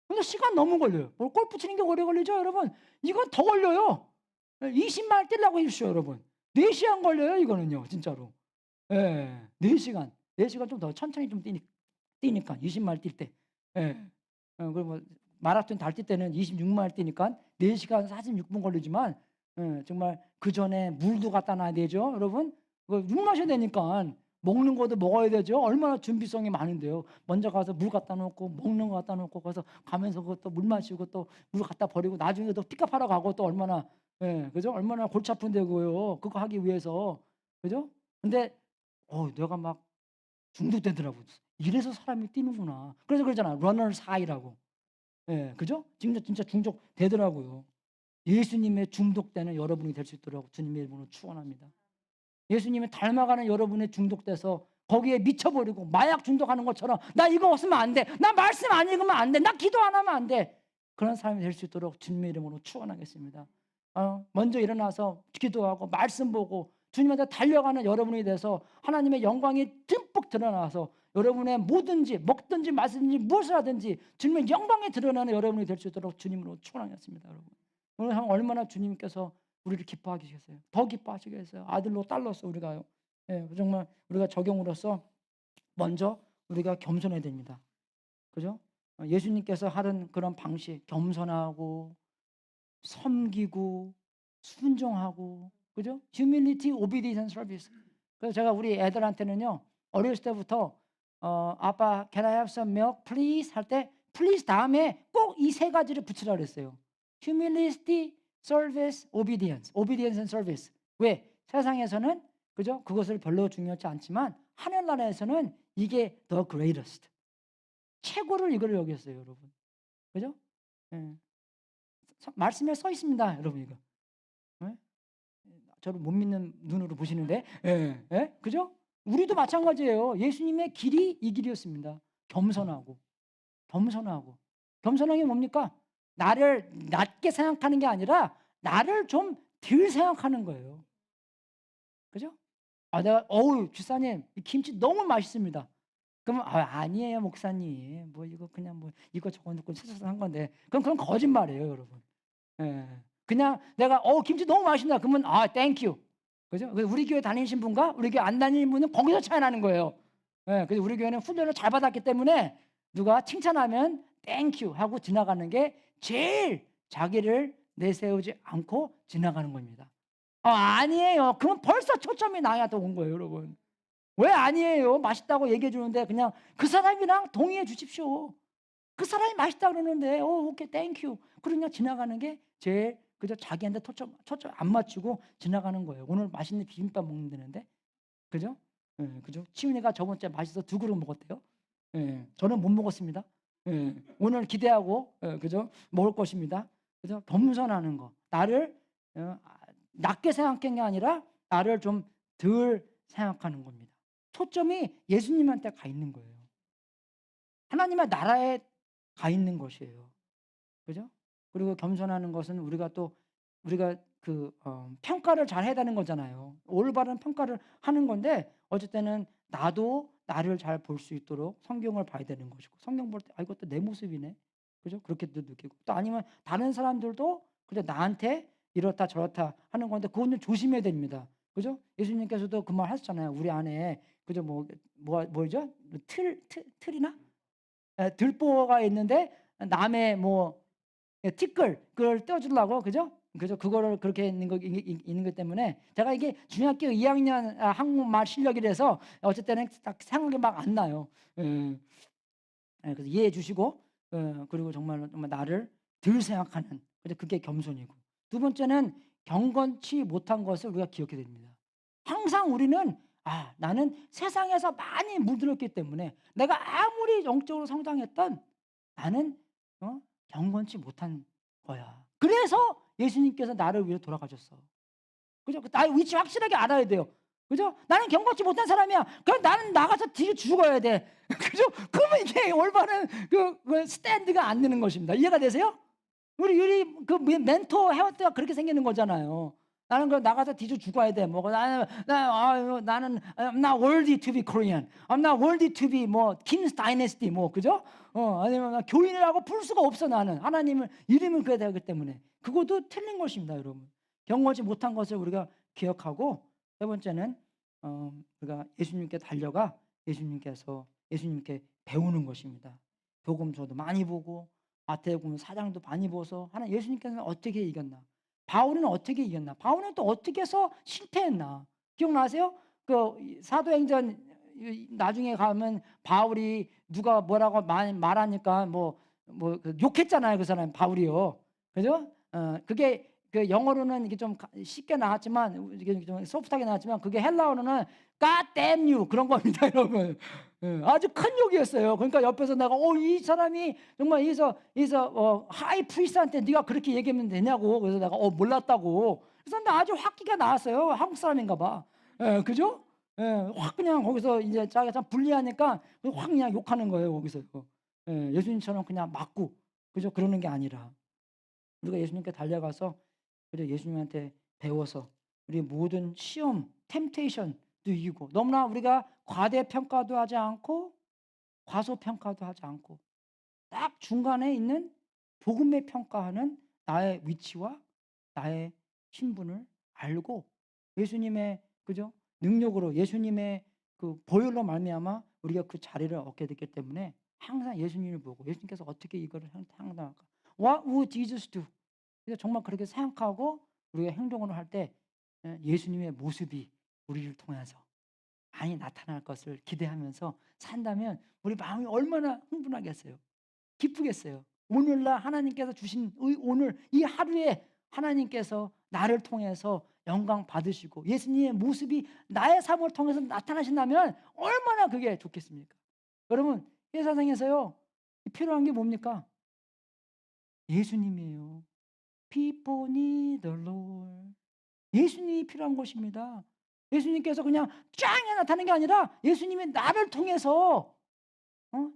근데 시간 너무 걸려요. 뭐 골프 치는 게 오래 걸리죠 여러분? 이건 더 걸려요. 예 20마일 뛰려고 해주십시오 여러분. 4시간 걸려요 이거는요 진짜로. 예. 4시간. 4시간 좀 더 천천히 좀 뛰니까 20마일 뛸 때. 예. 그리고 뭐 마라톤 달뛸 때는 26마일 뛰니까 4시간 46분 걸리지만 정말 그전에 물도 갖다 놔야 되죠 여러분. 물 마셔야 되니까 먹는 것도 먹어야 되죠. 얼마나 준비성이 많은데요. 먼저 가서 물 갖다 놓고 먹는 거 갖다 놓고 거기서 가면서 그것도 물 마시고 또 물 갖다 버리고 나중에 또 픽업하러 가고 또 얼마나 그죠? 얼마나 골치 아픈데 그거요. 그거 하기 위해서. 그죠? 근데 내가 막 중독되더라고요. 이래서 사람이 뛰는구나. 그래서 그러잖아. 러너스 하이라고. 예. 그죠? 진짜 중독되더라고요. 예수님의 중독되는 여러분이 될 수 있도록 주님의 이름으로 축원합니다. 예수님을 닮아가는 여러분의 중독돼서 거기에 미쳐버리고 마약 중독하는 것처럼 나 이거 없으면 안 돼. 나 말씀 안 읽으면 안 돼. 나 기도 안 하면 안 돼. 그런 사람이 될 수 있도록 주님의 이름으로 축원하겠습니다. 먼저 일어나서 기도하고 말씀 보고 주님한테 달려가는 여러분이 돼서 하나님의 영광이 듬뿍 드러나서 여러분의 뭐든지 먹든지 마시든지 무엇을 하든지 주님의 영광이 드러나는 여러분이 될 수 있도록 주님으로 축원하겠습니다. 여러분 오늘 얼마나 주님께서 우리를 기뻐하시겠어요. 더 기뻐하시겠어요. 아들로 딸로서 우리가요. 정말 우리가 적용으로서 먼저 우리가 겸손해야 됩니다. 그죠? 예수님께서 하는 그런 방식 겸손하고 섬기고 순종하고 그죠? Humility, obedience and service. 그래서 제가 우리 애들한테는요 어렸을 때부터 아빠 can I have some milk please 할 때 please 다음에 꼭 이 세 가지를 붙이라 그랬어요. Humility, service, obedience. obedience and service. 왜? 세상에서는 그죠? 그것을 별로 중요하지 않지만 하늘나라에서는 이게 the greatest. 최고를 이걸 여겼어요, 여러분. 그죠? 예. 말씀에 써 있습니다, 여러분 이거. 예? 저를 못 믿는 눈으로 보시는데, 그죠? 우리도 마찬가지예요. 예수님의 길이 이 길이었습니다. 겸손하고, 겸손한 게 뭡니까? 나를 낮게 생각하는 게 아니라 나를 좀 덜 생각하는 거예요. 그죠? 내가 집사님 이 김치 너무 맛있습니다. 그러면 아니에요 목사님. 뭐 이거 그냥 뭐 이거 저거 넣고 채쳐서 한 건데. 그럼 거짓말이에요, 여러분. 예. 그냥 내가 김치 너무 맛있다. 그러면 땡큐. 그죠? 우리 교회 다니신 분과 우리 교회 안 다니는 분은 거기서 차이 나는 거예요. 그래서 우리 교회는 훈련을 잘 받았기 때문에 누가 칭찬하면 땡큐 하고 지나가는 게 제일 자기를 내세우지 않고 지나가는 겁니다. 아니에요. 그럼 벌써 초점이 나한테 온 거예요, 여러분. 왜 아니에요? 맛있다고 얘기해 주는데 그냥 그 사람이랑 동의해 주십시오. 그 사람이 맛있다 그러는데 오케이 땡큐. 그러냐 지나가는 게 제일 그저 자기한테 초점 안 맞추고 지나가는 거예요. 오늘 맛있는 비빔밥 먹는다는데. 그죠? 그죠? 치윤이가 저번 주에 맛있어 2그릇 먹었대요. 저는 못 먹었습니다. 오늘 기대하고 그죠? 먹을 것입니다. 그죠? 겸손하는 거. 나를 낮게 생각한 게 아니라 나를 좀 덜 생각하는 겁니다. 초점이 예수님한테 가 있는 거예요. 하나님의 나라에 가 있는 것이에요. 그죠? 그리고 겸손하는 것은 우리가 평가를 잘 해야 되는 거잖아요. 올바른 평가를 하는 건데 어쩔 때는 나도 나를 잘 볼 수 있도록 성경을 봐야 되는 것이고 성경 볼 때 이것도 내 모습이네. 그죠? 그렇게도 느끼고 또 아니면 다른 사람들도 그저 나한테 이렇다 저렇다 하는 건데 그거는 조심해야 됩니다. 그죠? 예수님께서도 그 말 하셨잖아요. 우리 안에 그죠? 뭐죠? 틀이나 들보가 있는데 남의 티끌 그걸 떼어주려고 그죠? 그거를 그렇게 있는 것 때문에 제가 이게 중학교 2학년 한국말 실력이라서 어쩔 때는 딱 생각이 막 안 나요. 그래서 이해해 주시고 그리고 정말 나를 덜 생각하는 그게 겸손이고 두 번째는 경건치 못한 것을 우리가 기억해야 됩니다. 항상 우리는 나는 세상에서 많이 물들었기 때문에 내가 아무리 영적으로 성장했던 나는 경건치 못한 거야. 그래서 예수님께서 나를 위해 돌아가셨어. 그죠? 나의 위치 확실하게 알아야 돼요. 그죠? 나는 경건치 못한 사람이야. 그럼 나는 나가서 뒤로 죽어야 돼. 그죠? 그러면 이게 올바른 그 스탠드가 안 되는 것입니다. 이해가 되세요? 우리 그 멘토 해왔다가 그렇게 생기는 거잖아요. 나는 그 나가서 뒤져 죽어야 돼. 뭐 나는 I'm not worthy to be Korean. I'm not worthy to be 뭐 Kim's Dynasty 뭐 그죠? 아니면 나 교인이라고 부를 수가 없어 나는. 하나님을 이름을 그래야 되기 때문에. 그것도 틀린 것입니다, 여러분. 경험하지 못한 것을 우리가 기억하고 세 번째는 우리가 예수님께 달려가 예수님께 배우는 것입니다. 복음서도 많이 보고 마태복음 4장도 많이 보서 하나 예수님께서는 어떻게 이겼나? 바울은 어떻게 이겼나? 바울은 또 어떻게 해서 실패했나? 기억나세요? 그 사도행전 나중에 가면 바울이 누가 뭐라고 말하니까 그 욕했잖아요, 그 사람 바울이요. 그죠? 그게 그 영어로는 이게 좀 쉽게 나왔지만 이게 좀 소프트하게 나왔지만 그게 헬라어로는 God damn you 그런 겁니다, 여러분. 아주 큰 욕이었어요. 그러니까 옆에서 내가 이 사람이 정말 여기서 하이 프리스한테 네가 그렇게 얘기하면 되냐고. 그래서 내가 몰랐다고. 그래서 나 아주 확기가 나왔어요. 한국 사람인가 봐. 그죠? 확 그냥 거기서 이제 자기가 참 불리하니까 확 그냥 욕하는 거예요. 거기서 예수님처럼 그냥 맞고 그죠? 그러는 게 아니라 우리가 예수님께 달려가서 그죠? 예수님한테 배워서 우리 모든 시험, 템테이션도 이기고 너무나 우리가 과대평가도 하지 않고 과소평가도 하지 않고 딱 중간에 있는 복음의 평가하는 나의 위치와 나의 신분을 알고 예수님의 그죠? 능력으로 예수님의 그 보혈로 말미암아 우리가 그 자리를 얻게 됐기 때문에 항상 예수님을 보고 예수님께서 어떻게 이거를 행동할까? What would Jesus do? 그래서 정말 그렇게 생각하고 우리가 행동을 할 때 예수님의 모습이 우리를 통해서 많이 나타날 것을 기대하면서 산다면 우리 마음이 얼마나 흥분하겠어요. 기쁘겠어요. 오늘날 하나님께서 주신 오늘 이 하루에 하나님께서 나를 통해서 영광 받으시고 예수님의 모습이 나의 삶을 통해서 나타나신다면 얼마나 그게 좋겠습니까? 여러분 이 세상에서요 필요한 게 뭡니까? 예수님이에요. People need the Lord. 예수님이 필요한 것입니다. 예수님께서 그냥 짱에 나타나는 게 아니라 예수님이 나를 통해서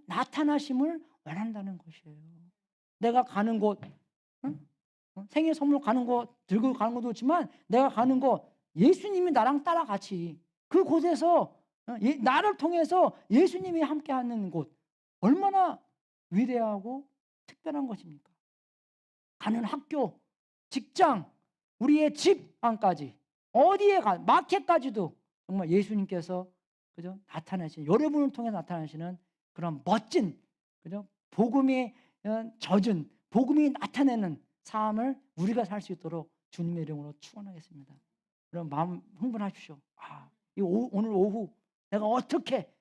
나타나심을 원한다는 것이에요. 내가 가는 곳, 응? 생일 선물 가는 곳, 들고 가는 것도 좋지만 내가 가는 곳, 예수님이 나랑 따라 같이 그곳에서 나를 통해서 예수님이 함께하는 곳 얼마나 위대하고 특별한 것입니까? 가는 학교, 직장, 우리의 집 안까지 어디에 마켓까지도 정말 예수님께서 그죠? 나타나시는 여러분을 통해 나타나시는 그런 멋진 그죠? 복음이 젖은 복음이 나타내는 삶을 우리가 살 수 있도록 주님의 이름으로 축원하겠습니다. 그럼 마음 흥분하십시오. 오늘 오후 내가 어떻게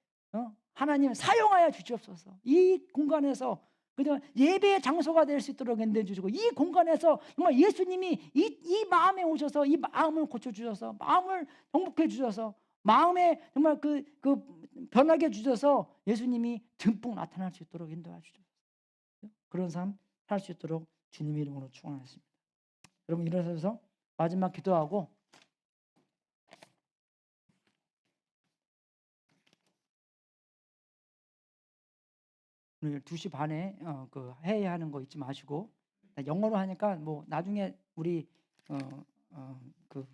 하나님 사용하여 주시옵소서. 이 공간에서 그죠? 예배의 장소가 될 수 있도록 인도해 주시고 이 공간에서 정말 예수님이 이 마음에 오셔서 이 마음을 고쳐 주셔서 마음을 행복해 주셔서 마음에 정말 그 변하게 주셔서 예수님이 듬뿍 나타날 수 있도록 인도해 주셔서 그런 삶 살 수 있도록 주님의 이름으로 축원하겠습니다. 여러분 일어서서 마지막 기도하고 오늘 2시 반에 그 회의하는 거 잊지 마시고 영어로 하니까 뭐 나중에 우리 그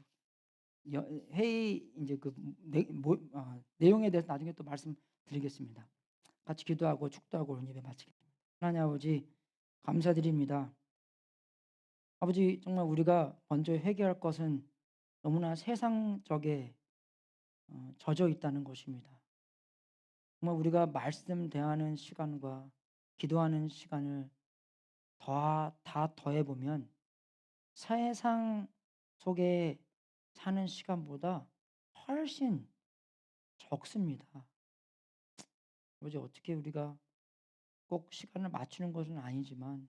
회의 이제 그 내용에 대해서 나중에 또 말씀드리겠습니다. 같이 기도하고 축도하고 오늘 예배 마치겠습니다. 하나님 아버지 감사드립니다. 아버지 정말 우리가 먼저 회개할 것은 너무나 세상적에 젖어 있다는 것입니다. 정말 우리가 말씀 대하는 시간과 기도하는 시간을 다 더해보면 세상 속에 사는 시간보다 훨씬 적습니다. 아버지 어떻게 우리가 꼭 시간을 맞추는 것은 아니지만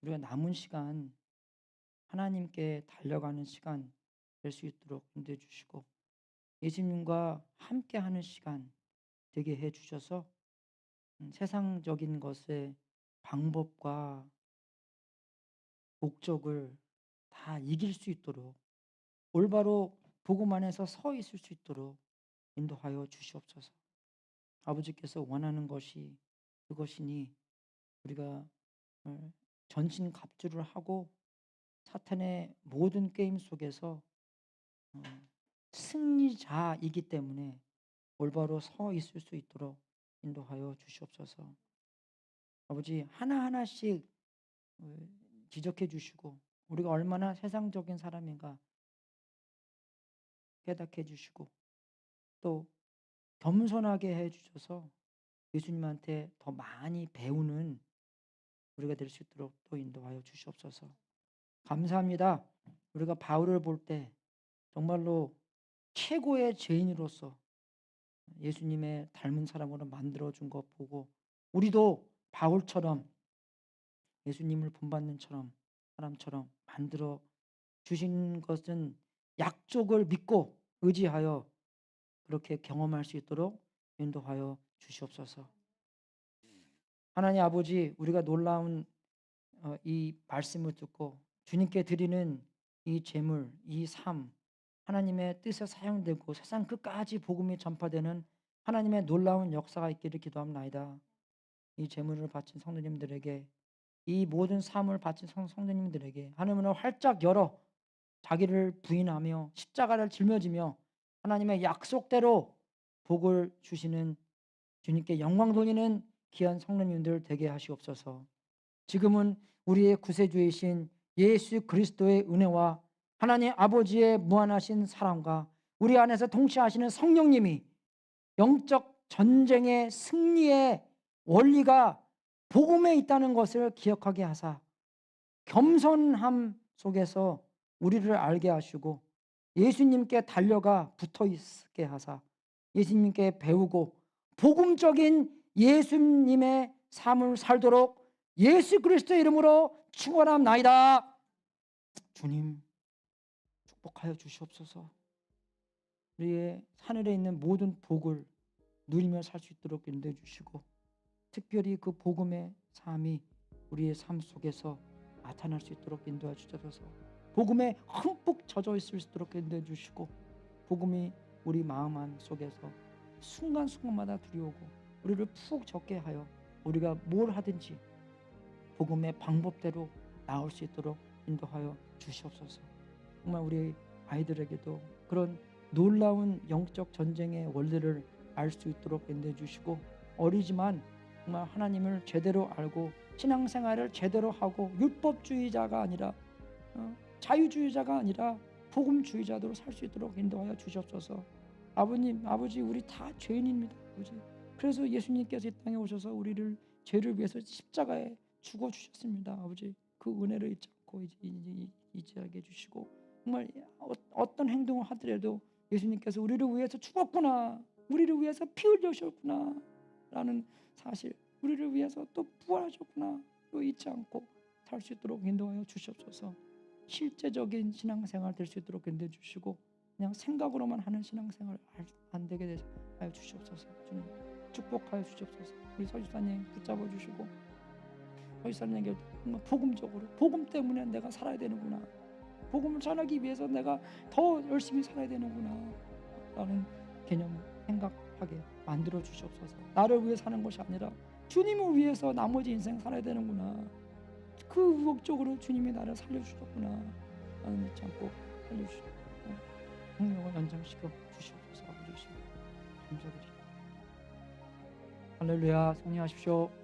우리가 남은 시간 하나님께 달려가는 시간 될 수 있도록 인도해 주시고 예수님과 함께하는 시간 되게 해 주셔서 세상적인 것의 방법과 목적을 다 이길 수 있도록 올바로 복음 안에서 서 있을 수 있도록 인도하여 주시옵소서. 아버지께서 원하는 것이 그것이니 우리가 전신갑주를 하고 사탄의 모든 게임 속에서 어 승리자이기 때문에 올바로 서 있을 수 있도록 인도하여 주시옵소서. 아버지 하나하나씩 어 지적해 주시고 우리가 얼마나 세상적인 사람인가 깨닫게 해 주시고 또 겸손하게 해 주셔서 예수님한테 더 많이 배우는 우리가 될 수 있도록 또 인도하여 주시옵소서. 감사합니다. 우리가 바울을 볼 때 정말로 최고의 죄인으로서 예수님의 닮은 사람으로 만들어 준 것 보고 우리도 바울처럼 예수님을 본받는 사람처럼 만들어 주신 것은 약속을 믿고 의지하여 그렇게 경험할 수 있도록 인도하여 주시옵소서. 하나님 아버지, 우리가 놀라운 이 말씀을 듣고 주님께 드리는 이 제물, 이 삶, 하나님의 뜻에 사용되고 세상 끝까지 복음이 전파되는 하나님의 놀라운 역사가 있기를 기도합나이다. 이 제물을 바친 성도님들에게 이 모든 삶을 바친 성도님들에게 하나님을 활짝 열어 자기를 부인하며 십자가를 짊어지며 하나님의 약속대로 복을 주시는 주님께 영광 돌리는 귀한 성도님들 되게 하시옵소서. 지금은 우리의 구세주이신 예수 그리스도의 은혜와 하나님 아버지의 무한하신 사랑과 우리 안에서 통치하시는 성령님이 영적 전쟁의 승리의 원리가 복음에 있다는 것을 기억하게 하사 겸손함 속에서 우리를 알게 하시고 예수님께 달려가 붙어 있게 하사 예수님께 배우고 복음적인 예수님의 삶을 살도록 예수 그리스도의 이름으로 축원합나이다. 주님 축복하여 주시옵소서. 우리의 하늘에 있는 모든 복을 누리며 살 수 있도록 인도해 주시고 특별히 그 복음의 삶이 우리의 삶 속에서 나타날 수 있도록 인도해 주셔서 복음에 흠뻑 젖어 있을 수 있도록 인도해 주시고 복음이 우리 마음 안 속에서 순간순간마다 들여오고 우리를 푹 젖게 하여 우리가 뭘 하든지 복음의 방법대로 나올 수 있도록 인도하여 주시옵소서. 정말 우리 아이들에게도 그런 놀라운 영적 전쟁의 원리를 알 수 있도록 인도해 주시고 어리지만 정말 하나님을 제대로 알고 신앙생활을 제대로 하고 율법주의자가 아니라 자유주의자가 아니라 복음주의자로 살 수 있도록 인도하여 주시옵소서. 아버님, 아버지 우리 다 죄인입니다. 아버지. 그래서 예수님께서 이 땅에 오셔서 우리를 죄를 위해서 십자가에 죽어주셨습니다. 아버지 그 은혜를 잊지 않고 잊지 않게 해주시고 정말 어떤 행동을 하더라도 예수님께서 우리를 위해서 죽었구나, 우리를 위해서 피 흘리셨구나 라는 사실, 우리를 위해서 또 부활하셨구나 또 잊지 않고 살 수 있도록 인도하여 주시옵소서. 실제적인 신앙생활 될 수 있도록 인도해 주시고 그냥 생각으로만 하는 신앙생활 안 되게 하여 주시옵소서. 주님 축복하여 주시옵소서. 우리 서지사님 붙잡아 주시고 서지사님에게 복음적으로 복음 때문에 내가 살아야 되는구나, 복음을 전하기 위해서 내가 더 열심히 살아야 되는구나 라는 개념 생각하게 만들어 주시옵소서. 나를 위해 사는 것이 아니라 주님을 위해서 나머지 인생 살아야 되는구나, 그 목적으로 주님이 나를 살려주셨구나 나는 잊지 않고 살려주시고 생명을 연장시켜 주시옵소서. 아버지 감사드립니다. 할렐루야. 승리하십시오.